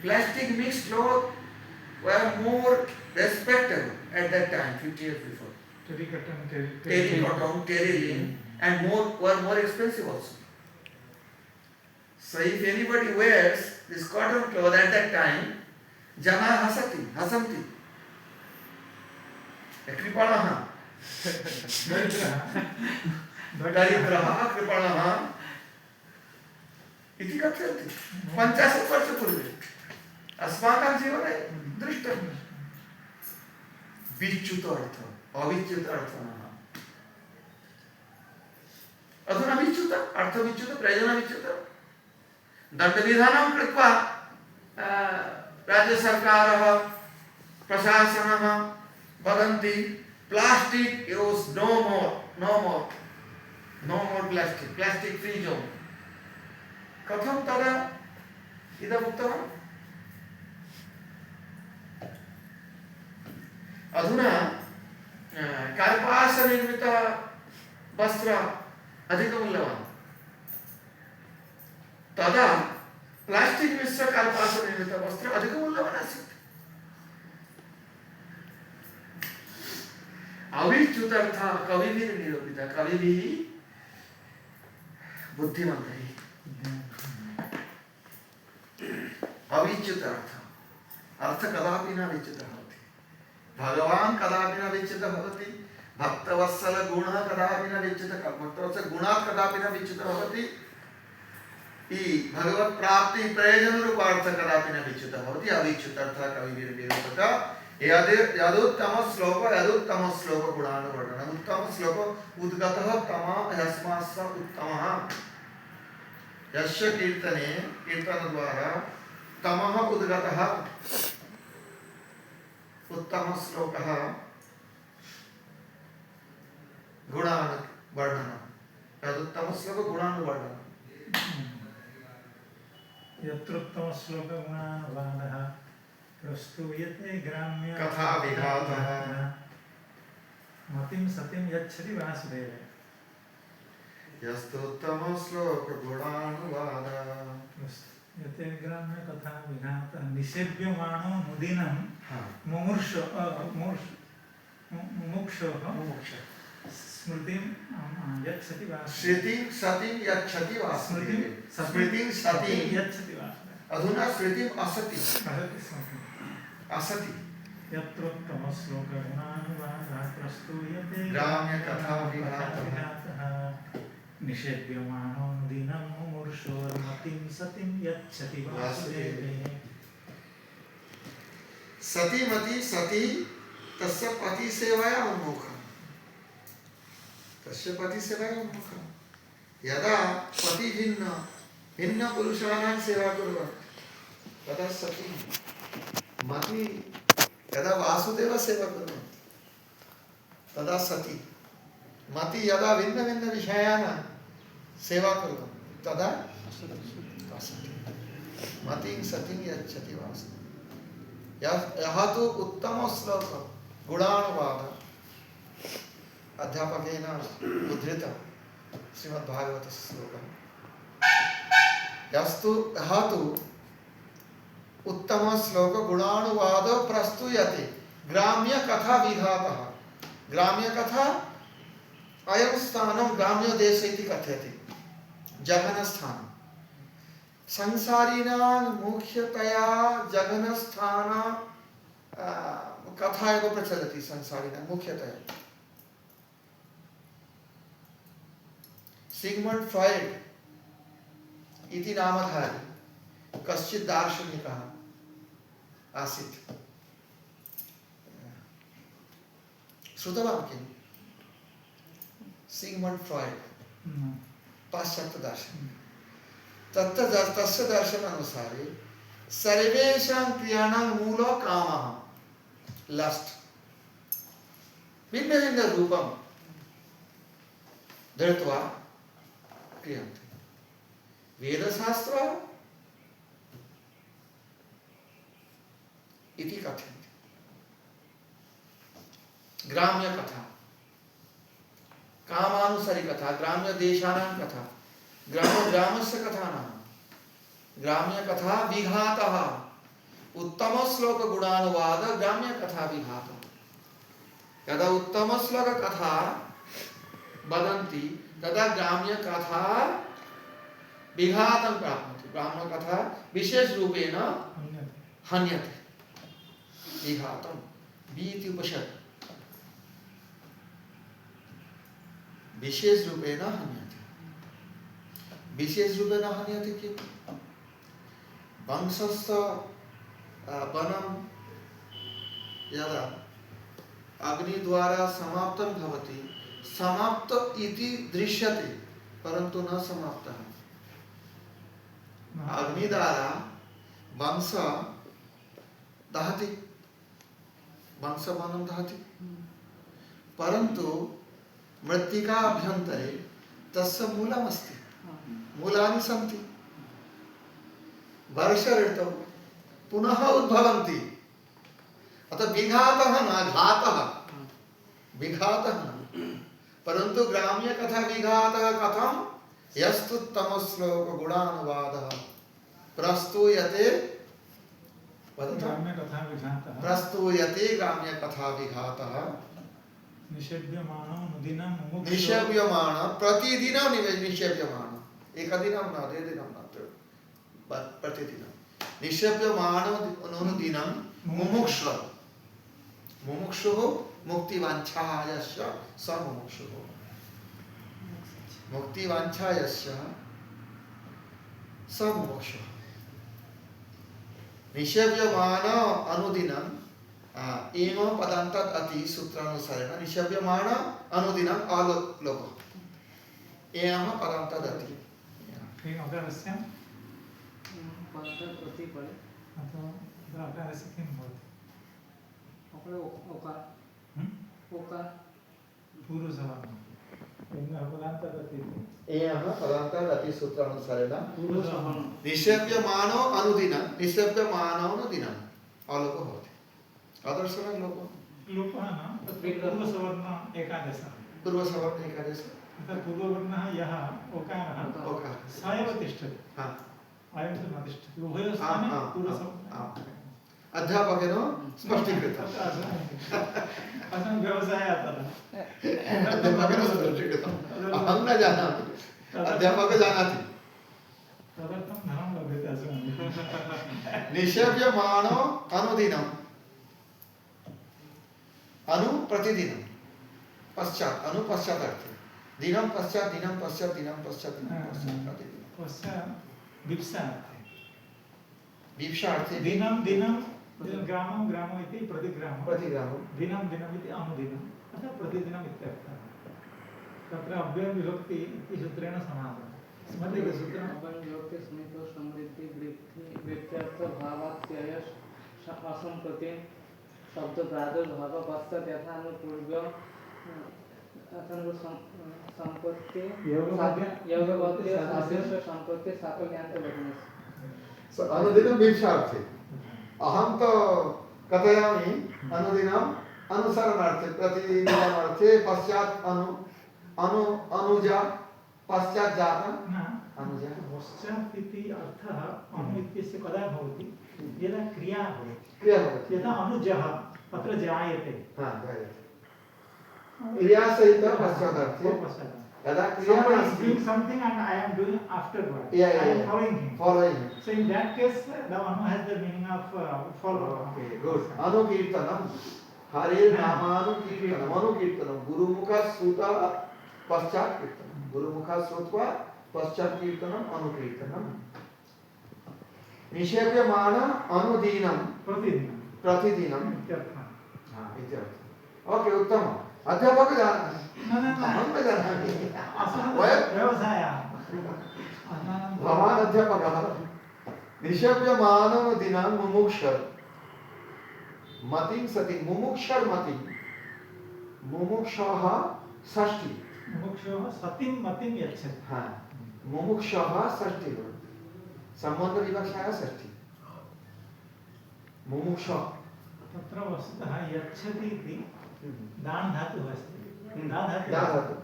plastic mixed clothes were more respectable at that time, 50 years before. Terry cotton, terry linen, and were more expensive also. So if anybody wears this cotton cloth at that time, jana hasanti. Kripanaha. Daridraha kripanaha. इति कथयन्ति 50 वर्षपूर्वे अस्माकं जीवने दृष्टं विच्युत अर्थ अविच्युत अर्थ अधुना विच्युत अर्थ विच्युत प्रयोजन विच्युत दण्डविधानं कृत्वा राज्य सर्वकारः प्रशासनः वदन्ति plastic use no more plastic free zone कथं तदा इदम् उक्तवान् अधुना कार्पासनिर्मित वस्त्र अधिकमूल्यवान् तदा प्लास्टिक मिश्र कार्पासनिर्मित वस्त्र अधिकमूल्यवान् आसीत् अविच्युतर्थः कविभिः निरूपितः कविभिः बुद्धिमन्तैः अविच्युत अर्थ कदापि न विच्युतः भवति भगवान् कदापि न विच्युतः भवति भक्तवत्सल गुणः कदापि न विच्युतः भक्तवत्सल गुणात् कदापि न विच्युतः भवति भगवत् प्राप्ति प्रयोजन रूप अर्थ कदापि न विच्युतः भवति अविच्युत अर्थ कविभिर्निरूपितः यदुत्तम श्लोक गुणानुवर्णनम् उत्तम श्लोक उद्गतः तम यस्मात् उत्तमः यस्य कीर्तने कीर्तन द्वारा तमः उद्गतः उत्तम श्लोकः गुणानुवर्णनम् यदुत्तम श्लोक गुणानुवर्णनम् यत्रोत्तम श्लोक गुणानुवादः प्रस्तूयते ग्राम्य कथा विघातः मतिं सतिं यच्छति वासुदेव यस्तोत्तम श्लोक गुणानुवादः यते ग्राम्य कथा विघातः निषेव्यमाणो मुदिनं मुमुक्षोः स्मृतिं यच्छति वासुदेव स्मृतिं सतिं यच्छति वासुदेव स्मृतिं सतिं यच्छति वासुदेव अधुना स्मृतिं असति असति यत्रोत्तम श्लोक गुणानुवादः प्रस्तूयते ग्राम्य कथा विघातः निषेव्यमानो मुदिनं मुमुक्षोर्मतिं सतिं यच्छति वासुदेवे सतीमती सती तस्य पति सेवया उन्मुखः तस्य पति सेवया उन्मुखः यदा पति भिन्न पुरुषाणां सेवा कुर्वन्ति तदा सती मती यदा वासुदेव सेवा कुर्वन्ति तदा सती मती यदा भिन्न विषयाणां सेवा कुर्वन्ति तदा असती मतिं सतिं यच्छति वासुदेव यह तो उत्तम श्लोक गुणानुवाद अध्यापकेन उद्धृत श्रीमद्भागवत श्लोक यस्तु यह तो उत्तम श्लोक गुणानुवाद प्रस्तूयते ग्राम्य कथा विघातः ग्राम्य कथा अयं स्थानं ग्राम्य देश इति कथयति जघन स्थान संसारिणां मुख्यतया जघन स्थान कथा एव प्रचलति संसारिणां मुख्यतया सिगमंड फ्रॉइड इति नामधारी कश्चित् दार्शनिकः आसीत् श्रुतवान् किम् सिगमंड फ्रॉइड पाश्चात्य दार्शनिक तस्य दर्शनानुसारे सर्वेषां क्रियाणां मूलो कामः लस्ट भिन्न रूपं धृत्वा क्रियन्ते वेदशास्त्रः इति कथयन्ति ग्राम्य कथा कामानुसार अनुसारी कथा, ग्राम्य देशानां कथा, ग्राम ग्रामस्य कथा नाम, ग्राम्य कथा विघातः, उत्तम श्लोक गुणानुवाद ग्राम्य कथा विघातः। यदा उत्तम श्लोक कथा वदन्ति तदा ग्राम्य कथा विघातं प्राप्नोति, ग्राम्य कथा विशेष रूपेण हन्यते, विघातं बीति उपशत्, विशेष रूपेण हन्यते। विशेष रूपेण हन्यते किं? वंशस्य वनं यदा अग्नि द्वारा समाप्तं भवति, समाप्त इति दृश्यते परन्तु न समाप्तः। अग्नि द्वारा वंश दहति, वंश वनं दहति, परन्तु मृत्तिका अभ्यन्तरे तस्य मूलमस्ति, मूलानि सन्ति। वर्ष ऋतौ पुनः उद्भवन्ति, अतः विघातः न घातः, विघातः न। परन्तु ग्राम्य कथा विघातः कथं? यस्तु तमश्लोक गुणानुवादः प्रस्तूयते, ग्राम्य कथा विघातः, प्रस्तूयते ग्राम्य कथा विघातः, निषेव्यमानो अनुदिनं मुमुक्षु, निषेव्यमाण प्रतिदिनं निषेव्यमाण, एकदिनं न, द्विदिनं न, प्रतिदिनं निषेव्यमाण अनुदिनं मुमुक्षु, मुमुक्षुः मुक्तिवाञ्छायस्य स मुमुक्षुः, मुक्तिवाञ्छायस्य स मुमुक्षुः। निषेव्यमान अनुदिनं एव पदान्तात् अति सूत्रानुसारेण निषेव्यमान अनुदिनं अलोपः, एव पदान्तात् अति। किम् अकारस्य पदान्तात् अति परे अथवा अकारस्य किं भवति? ओकार, ओकार पूर्वसवर्णः, पदान्तात् अति, एव पदान्तात् अति सूत्रानुसारेण पूर्वसवर्णः निषेव्यमानो अनुदिनं, निषेव्यमानो अनुदिनं अलोपः भवति। आदर्शः लोपः, लोपः न, तत्र पूर्वसवर्ण एकादशः, पूर्वसवर्ण एकादश, अतः पूर्ववर्णः यः ओकारः ओकार, स एव तिष्ठति, हाँ, अयं तु न तिष्ठति, उभयस्थाने पूर्वसवर्णः। अध्यापकेन स्पष्टीकृतम्, अस्माकं व्यवसायः तदा अध्यापकेन स्पष्टीकृतम्, अहं न जानामि, अध्यापकः जानाति। तदर्थं धनं लभ्यते अस्माभिः। निषेव्यमानो अनुदिनं, अनु प्रतिदिनं, पश्चात्, अनु पश्चादर्थे, दिनं पश्चात् दिनं पश्चात् दिनं पश्चात् दिनं पश्चात् प्रतिदिनं, पश्चात् दीप्सार्थे, दीक्षार्थे दिनं दिनं ग्रामं ग्रामम् इति प्रतिग्रामं, प्रतिग्रामं, दिनं दिनम् इति अनुदिनम्, अतः प्रतिदिनम् इत्यर्थः। तत्र अव्ययविभक्ति इति सूत्रेण समानः। स्मर्यते सूत्रम्? अव्ययविभक्ति स्मृतो समृद्धि वृद्धि व्यत्यर्थ भावात्यय असम्प्रति शब्द प्रादुर्भाव पश्चात् यथानुपूर्व्य संपत्ति योगवत्य सादृश्य संपत्ति साकल्यांत वचनस्य। अनुदिनं दीक्षार्थे, अहं तो कथयामि अनुदिनम् अनुसरणार्थे, प्रतिदिनार्थे, पश्चात् अनु अनुजा, पश्चात् जातं न, अनुजा, पश्चात् इति अर्थः अनु इत्यस्य कदा भवति? यदा क्रिया भवति, क्रिया भवति, यदा अनुजः अत्र जायते, हाँ जायते, क्रिया सहित पश्चादर्थे, यदा क्रिया somebody is नास्ति, doing something and I am doing afterward, Yeah, I am yeah. following him. following him. So in that case, the anu has the meaning of follow. Okay, good. अनुकीर्तनम, हरे नामानुकीर्तनम, अनुकीर्तनम, गुरुमुखा श्रुता पश्चात् कीर्तनम, गुरुमुखा श्रुत्वा पश्चात् कीर्तनम, अनुकीर्तनम। निषेव्यमान अनुदिनं, प्रतिदिनं, प्रतिदिनं इत्यर्थः। हाँ इत्यर्थः। ओके, उत्तमम्। अध्यापकः जानाति, न न न, अहं न जानामि, अस्माकं व्यवसायः। भवान् अध्यापकः, निषेव्यमानदिनं मुमुक्षर मतिं सति, मुमुक्षर मतिं, मुमुक्षः षष्ठी, मुमुक्षुः सतिं मतिं यच्छति। हाँ, मुमुक्षः षष्ठी, संबंध विवक्षायाः षष्ठी, मुमुक्षः। तत्र वस्तुतः यच्छति इति दान धातुः अस्ति। दा धातुः दा धातु,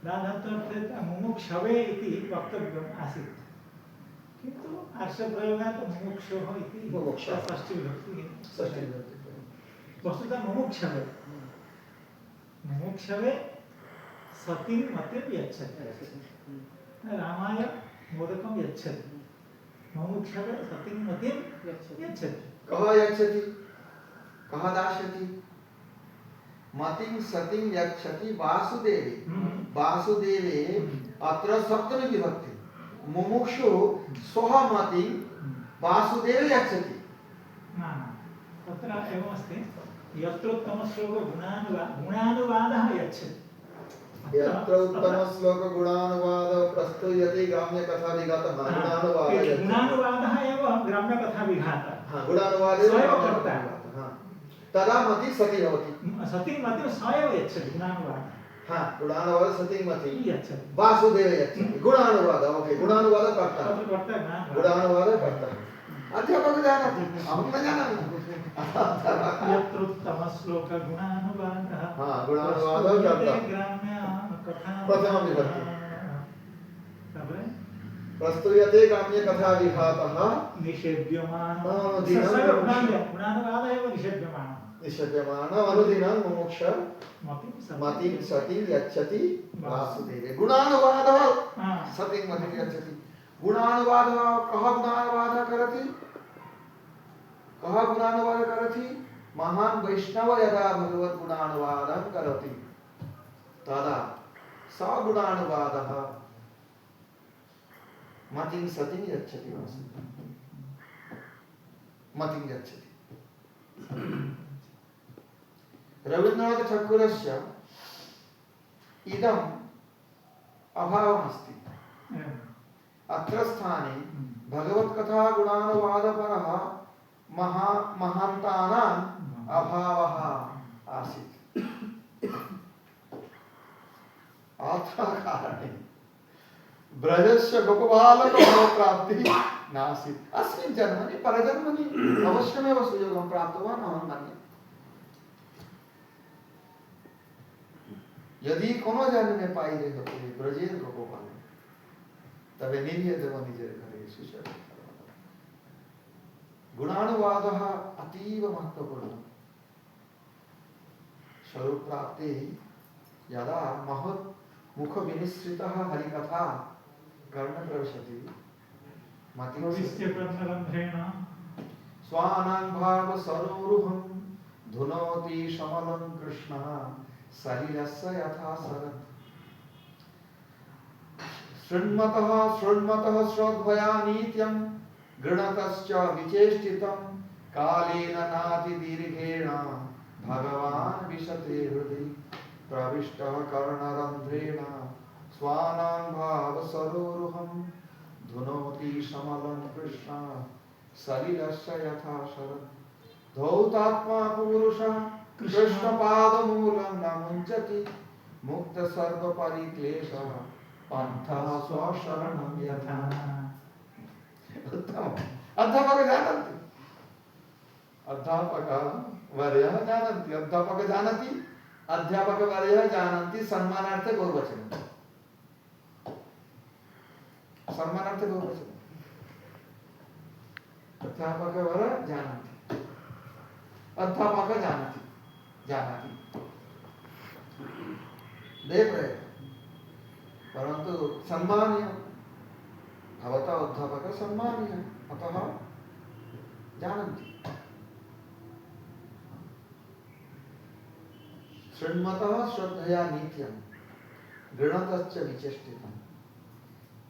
धातोऽर्थे मुमुक्षवे इति वक्तव्यम् आसीत् किन्तु आर्षप्रयोगात् मुमुक्षोः इति मुमुक्षः। षष्ठीविभक्तिः वस्तुतः मुमुक्षवे सतिं मतिं यच्छति रामाय मोदकं यच्छति मुमुक्षवे सतिं मतिं यच्छति कः यच्छति कः दास्यति मतिं सतिं यच्छति वासुदेवे वासुदेवे अत्र सप्तमी विभक्ति मुमुक्षु स्वः मतिं वासुदेवे यच्छति न तत्र एवमस्ति यत्रोत्तमश्लोको गुणानुवादः यच्छति यत्र उत्तमश्लोक गुणानुवादः प्रस्तूयते ग्राम्यकथाविघातः गुणानुवादः यच्छति गुणानुवादः एव ग्राम्यकथाविघातः हाँ गुणानुवादे स्वयं कर्ता हाँ तदा मति सति भवति सतिं मतिं स एव यच्छति गुणानुवादः हाँ गुणानुवाद सति मति यच्छति वासुदेव यच्छति गुणानुवाद ओके गुणानुवाद कर्ता तत्र कर्ता ज्ञानं गुणानुवाद कर्ता अध्यापक जानाति अहं न जानामि यत्रोत्तमश्लोक गुणानुवादः हाँ गुणानुवादः कर्ता ग्राम्यकथा प्रथमं विभक्ति तारपरे प्रस्तूयते ग्राम्यकथाविघातः निषेध्यमानो अनुदिनं गुणानुवादः एव निषेध्यमानो निषेध्यमान अनुदिनं मुमुक्ष मतिं मतिं सतिं यच्छति वासुदेवे गुणानुवादः हाँ। सतिं मतिं यच्छति गुणानुवादः कः गुणानुवादः करोति कः गुणानुवादः करोति महान् वैष्णव यदा भगवत् गुणानुवादं करोति तदा स गुणानुवादः मतिं सतिं यच्छति वासुदेवे मतिं यच्छति रवीन्द्रनाथ ठाकुरस्य इदम् अभावमस्ति अत्र स्थाने भगवत्कथा गुणानुवादपरः महान्तानाम् अभावः आसीत् अतः कारणे ब्रजस्य गोपबालकभावप्राप्तिः नासीत् अस्मिन् जन्मनि परजन्मनि अवश्यमेव सुयोगं प्राप्तवान् अहं मन्ये यदि कोनो जन्म में पाई रहे होते ब्रजेर गोपाल तबे निरिय देव निजेर घरे सुशर गुणानुवादः अतीव महत्वपूर्ण स्वरूप प्राप्ति यदा महत् मुख विनिश्रितः हरिकथा कर्ण प्रविशति भविष्य कर्णरन्ध्रेण स्वानां भाव सरोरुहं धुनोति शमलं कृष्णः सलिलस्य यथा सरत् शृण्मतः श्रोद्भया नित्यं गृणतश्च विचेष्टितं कालेन नातिदीर्घेण भगवान् विशते हृदि प्रविष्टः कर्णरन्ध्रेण स्वानां भावसरोरुहं धुनोति शमलं कृष्णः सलिलस्य यथा शरत् धौतात्मा पुरुषः कृष्णपादमूलं न मुञ्चति मुक्त सर्वपरिक्लेशः पन्थः स्वशरणं यथा अध्यापक जानन्ति अध्यापकवर्यः जानन्ति अध्यापकवर्यः जानन्ति सम्मानार्थे बहुवचनं अध्यापकवर्यः जानन्ति अध्यापक जानाति देव परंतु सम्मानीय भवता अध्यापक सम्मानीय अतः जानन्ति शृण्मतः श्रद्धया नित्यं गृणतश्च विचेष्टितं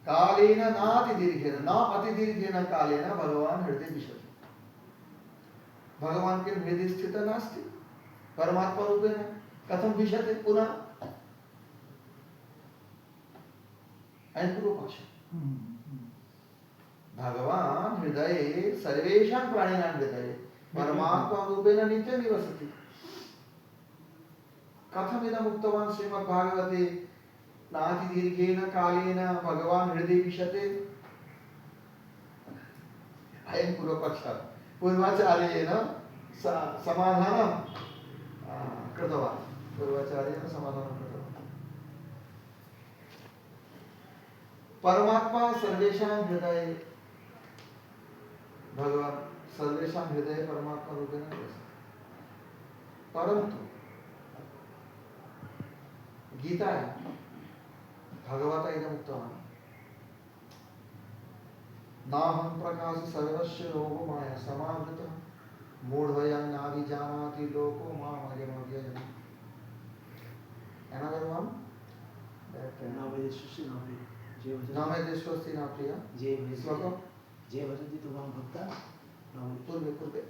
कालेन नातिदीर्घेन न अतिदीर्घेन कालेन भगवान् हृदय विशति भगवान के हृदय स्थित नास्ति परमात्मा रूपेण कथं विशते पुनः पूर्वपक्ष भगवान हृदये सर्वेषां प्राणिनां हृदये परमात्मा रूपेण नित्यं निवसति कथमिदम् उक्तवान् श्रीमद्भागवते नातिदीर्घेन कालेन भगवान् हृदये विशते अयं पूर्वपक्षः पूर्वाचार्येण समाधानं कृतवान् पूर्वाचार्येण समाधानं कृतवान् परमात्मा सर्वेषां हृदये, भगवान सर्वेषां हृदये परमात्मा रूपेण निवसति। परन्तु गीतायां भगवता इदम् उक्तवान्, नाहं प्रकाश सर्वस्य लोको माया समावृतः, मूढोऽयं नाभिजानाति लोको मामयमव्ययम्। Another one, that नामयस्वस्य न प्रिय जे नामयस्वस्य न प्रिय श्लोकं जे भजन्ति तु मां भक्ता पूर्वे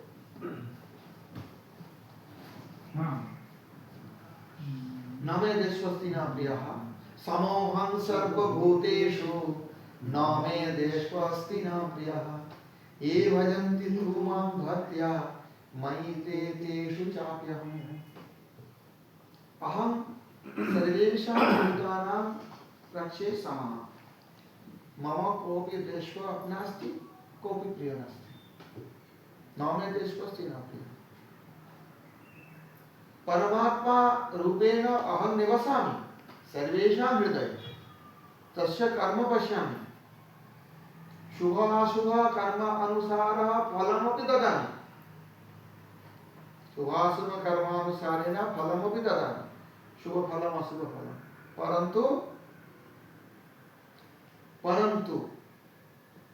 नामयस्वस्य न प्रियः समोहं सर्वभूतेषु नामयस्वस्य न प्रियः ये भजन्ति तु मां भक्त्या मयि ते तेषु चाप्यहम्। अहं सर्वेषां भूतानां रक्षे समः, मम कोऽपि द्वेषः नास्ति, कोऽपि प्रियः नास्ति, न मे द्वेषः न प्रियः। परमात्मा रूपेण अहं निवसामि सर्वेषां हृदये, तस्य कर्म पश्यामि, शुभ अशुभ कर्म अनुसारः फलमपि ददामि, शुभ अशुभ कर्मानुसारेण फलमपि ददामि, शुभ फलम अशुभ फलम। परंतु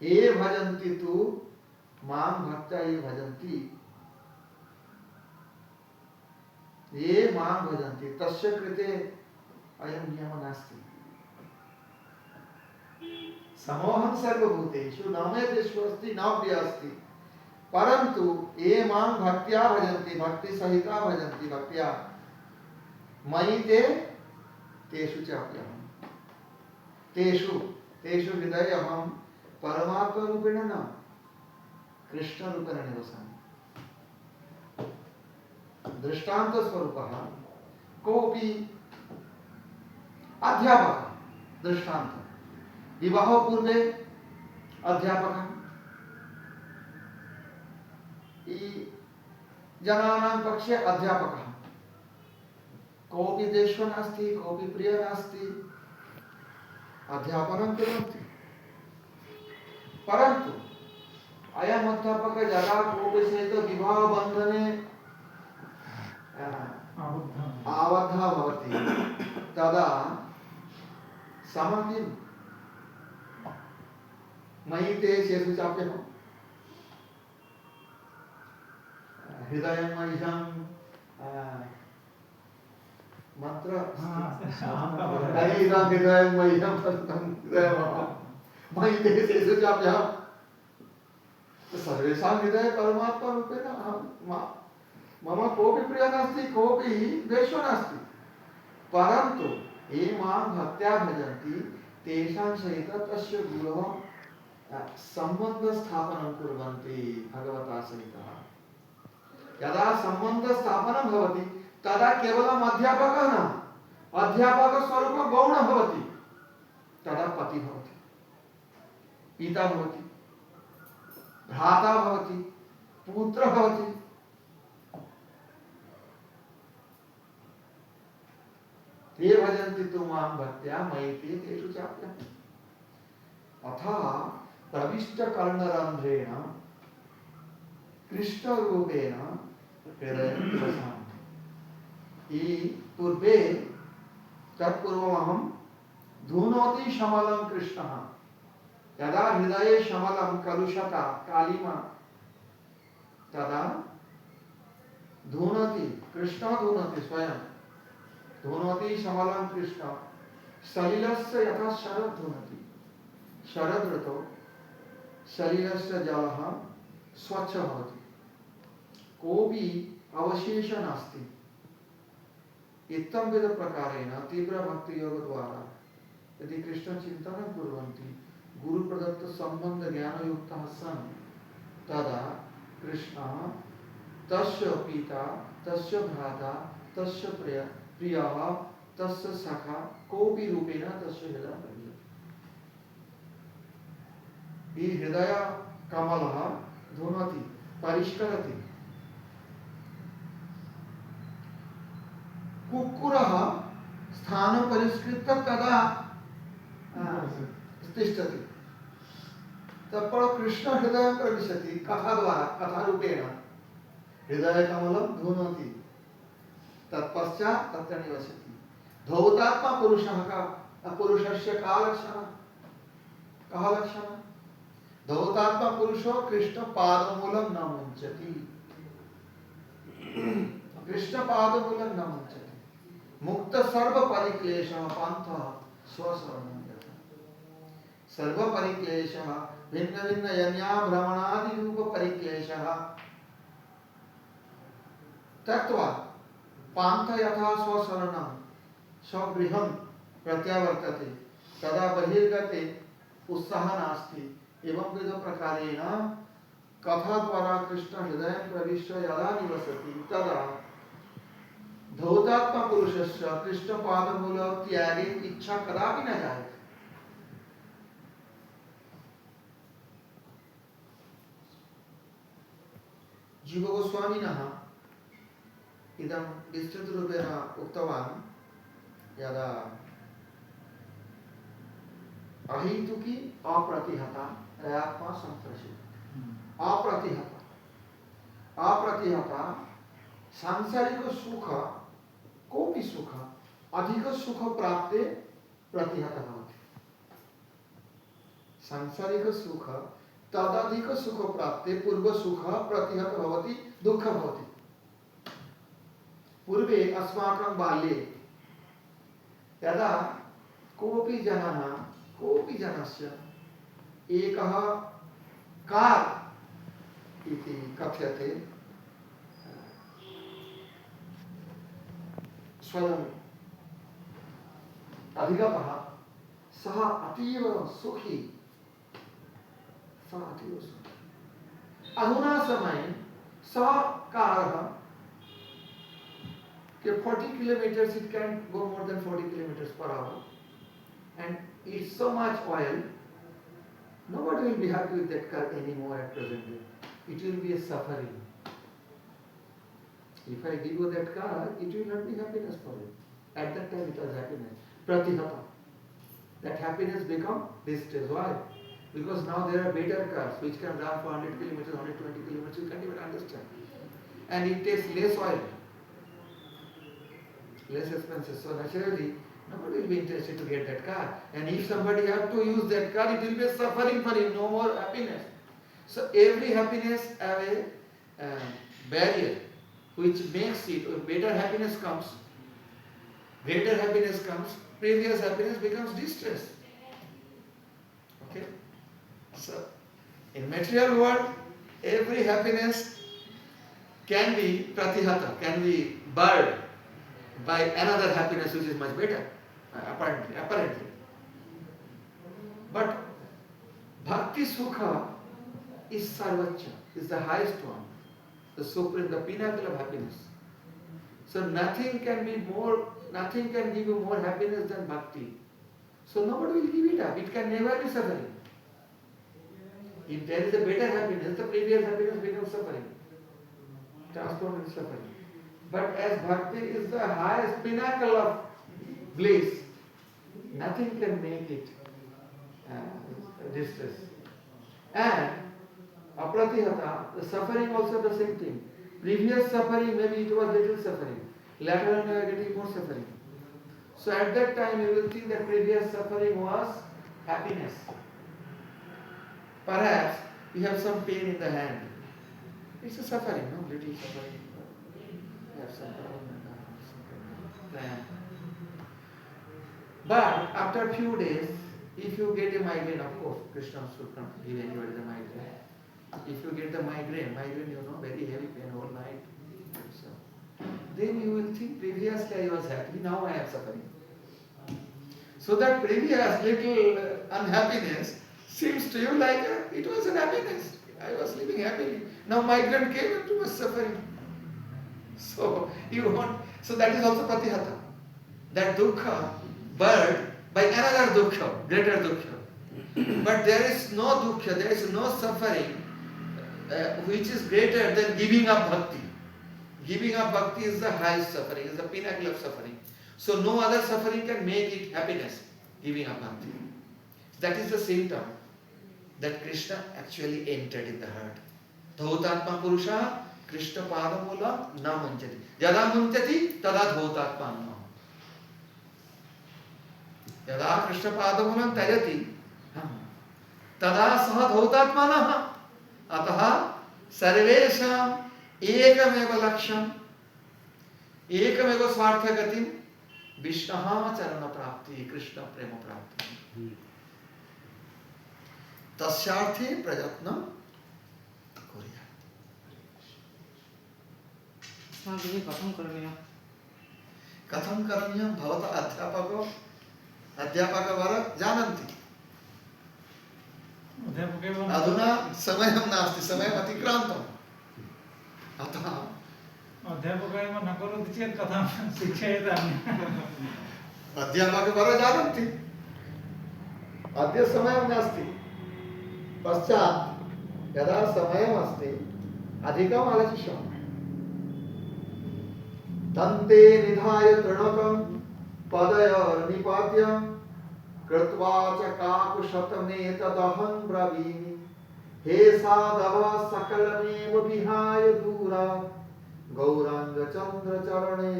ये भजन्ति तु मां भक्त्या, ये भजन्ति, ये मां भजन्ति, तस्य कृते अयं नियमः नास्ति। समोहं सर्वभूतेषु न मे द्वेषः अस्ति न प्रियः अस्ति, परन्तु ये मां भक्त्या भजन्ति, भक्ति सहिता भजन्ति, भक्त्या मयि ते तेषु चाप्यहम्। तेषु हृदये अहं परमात्मा रूपेण न, कृष्ण रूपेण निवसामि। दृष्टांत स्वरूपः कोऽपि अध्यापकः, दृष्टांत विवाह पूर्वे अध्यापकः, जनानां पक्षे अध्यापकः, कोऽपि द्वेषः नास्ति, कोऽपि प्रियः नास्ति, अध्यापनं कुर्वन्ति। परन्तु अयम् अध्यापकः यदा कोऽपि सहित विवाहबन्धने आबद्धः भवति, तदा सः किं मयि ते तेषु चाप्यहम्। हृदयं मह्यं मंत्र हरिदं हृदयं मह्यं सततं हृदयमहं मयि ते तेषु चाप्यहम्। सर्वेषां हृदये परमात्मा रूपेण अहं, मम कोऽपि प्रियः नास्ति, कोऽपि द्वेषः नास्ति, परन्तु ये मां भक्त्या भजन्ति तेषां सहित तस्य गुरोः सम्बन्धस्थापनं कुर्वन्ति भगवता सहितः। यदा सम्बन्धस्थापनं भवति तदा केवलम् अध्यापकः न, अध्यापकस्वरूपं गौणः भवति, तदा पति भवति, पिता भवति, भ्राता भवति, पुत्र भवति। ये भजन्ति तु मां भक्त्या मयि ते तेषु चाप्यहम्। अतः प्रविष्टकर्णरन्ध्रेण कृष्णरूपेण हृदयं निवसामि। पूर्वे तत्पूर्वमहं धुनोति शमलं कृष्णः, यदा हृदये शमलं कलुषता कालिमा, तदा धुनोति कृष्णः, धुनोति स्वयं, धुनोति शमलं कृष्णः सलिलस्य यथा शरद धुनोति। शरद ऋतौ सलिलस्य जलः स्वच्छ भवति, कोऽपि अवशेषः नास्ति। इत्थं विध प्रकारेण तीव्र भक्ति योग द्वारा यदि कृष्ण चिंतनं कुर्वन्ति, गुरु प्रदत्त संबंध ज्ञान युक्तः सन्, तदा कृष्णः तस्य पिता, तस्य भ्राता, तस्य प्रियः, तस्य सखा, कोऽपि रूपेण तस्य हृदयं भजति। ये हृदय कमलः धुनोति, परिष्करति। कुक्कुरः स्थानं परिष्कृत्य तदा तिष्ठति तत्पर कृष्ण हृदय प्रविशति कथा द्वारा कथा रूपेण हृदय कमलं धुनोति तत्पश्चात् तत्र निवसति धौतात्मा पुरुषः का पुरुषस्य का लक्षणः धौतात्मा पुरुषो कृष्ण पादमूलं न मुञ्चति कृष्ण पादमूलं न मुञ्चति मुक्त सर्व परिक्लेशः पान्थः स्वशरणं यथा सर्व परिक्लेशः भिन्न भिन्न यन्या भ्रमणादि रूप परिक्लेशः त्यक्त्वा पान्थ यथा स्वशरणं स्वगृहं प्रत्यावर्तते तदा बहिर्गते उत्साह नास्ति एवं विध प्रकारेण कथा द्वारा कृष्ण हृदय प्रविश्य यदा निवसति तदा धौतात्मा पुरुषस्य कृष्ण पादमूल त्यागे इच्छा कदापि न जायते जीव गोस्वामिनः इदं विस्तृतरूपेण उक्तवान् यदा अहेतुकी अप्रतिहता आत्मा संप्रसिद्ध अप्रतिहता सांसारिक सुख कोऽपि सुख अधिक सुख प्राप्ते प्रतिहत भवति सांसारिक सुख तदधिक सुख प्राप्ते पूर्व सुख प्रतिहत भवति दुःख भवति पूर्वे अस्माकं बाल्ये यदा कोऽपि जनस्य एकः कार् इति कथ्यते स्वयं अधिगतः सः अतीव सुखी अधुना समये सः कारः 40 kilometers it can go more than 40 kilometers per hour and it's so much oil. Nobody will be happy with that car anymore at present day. It will be a suffering. If I give you that car, it will not be happiness for you. At that time it was happiness. Pratihata. That happiness become distress. Why? Because now there are better cars which can run for 100 kilometers, 120 kilometers. You can't even understand. And it takes less oil. Less expensive. So naturally, nobody will be interested to get that car. And if somebody have to use that car, it will be a suffering for him, no more happiness. So every happiness have a barrier which makes it, when better happiness comes, greater happiness comes, previous happiness becomes distress. Okay? So in material world, every happiness can be pratihata, can be barred by another happiness which is much better, apparently. But bhakti sukha is sarvacha, is the highest one, the supreme, the pinnacle of happiness. So nothing can give you more happiness than bhakti. So nobody will give it up. It can never be suffering. If there is a better happiness, the previous happiness becomes suffering, transformed into suffering. But as bhakti is the highest pinnacle of bliss, nothing can make it distress. And apratihata, the suffering also the same thing. Previous suffering, maybe it was little suffering. Later on you are getting more suffering. So at that time you will think that previous suffering was happiness. Perhaps you have some pain in the hand. It's a suffering, no? Little suffering. But after a few days, if you get a migraine, of course, Krishna should not give anybody the migraine. If you get the migraine, you know, very heavy pain all night. So, then you will think previously I was happy, now I am suffering. So that previous little unhappiness seems to you like it was an happiness. I was living happily. Now migraine came and too much suffering. So that is also pratihata. That dukkha bird by another dukkha, greater dukkha. But there is no dukkha, there is no suffering which is greater than giving up bhakti. Giving up bhakti is the highest suffering, is the pinnacle of suffering. So no other suffering can make it happiness, giving up bhakti. That is the symptom that Krishna actually entered in the heart. Dhautatma Purusha Krishna Padamula na munchati. Yada munchati tada dhautatma na. Yada Krishna Padamulam tajati tada saha dhautatma na. Ataha sarvesham ekameva laksham ekameva swartha gatim Vishnaha charana prapti Krishna prema prapti. तस्यार्थे प्रयत्न कुर्यात्। अस्माभिः कथं करणीयं? कथं करणीयं भवतः अध्यापकवर जानन्ति। अधुना समयं नास्ति, समयम् अतिक्रान्तम्। अतः अध्यापकः न करोति चेत् कथं शिक्षयिताम्? अध्यापकवर जानन्ति। अद्य समयं नास्ति, पश्चात् यदा समयम् अस्ति अधिकम् आलोचिष्यामः। दन्ते निधाय तृणकं पदयोर्निपात्य कृत्वा च काकुशतमेतदहं ब्रवीमि हे साधव सकलमेव विहाय दूरा गौराङ्गचन्द्रचरणे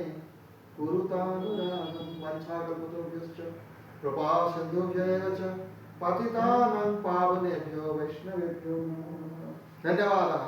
कुरुतानुरागं वञ्चाकल्पतरुभ्यश्च कृपा सिन्धुभ्यैव च पतितानां पावनेभ्यो वैष्णवेभ्यो नमः। धन्यवादः।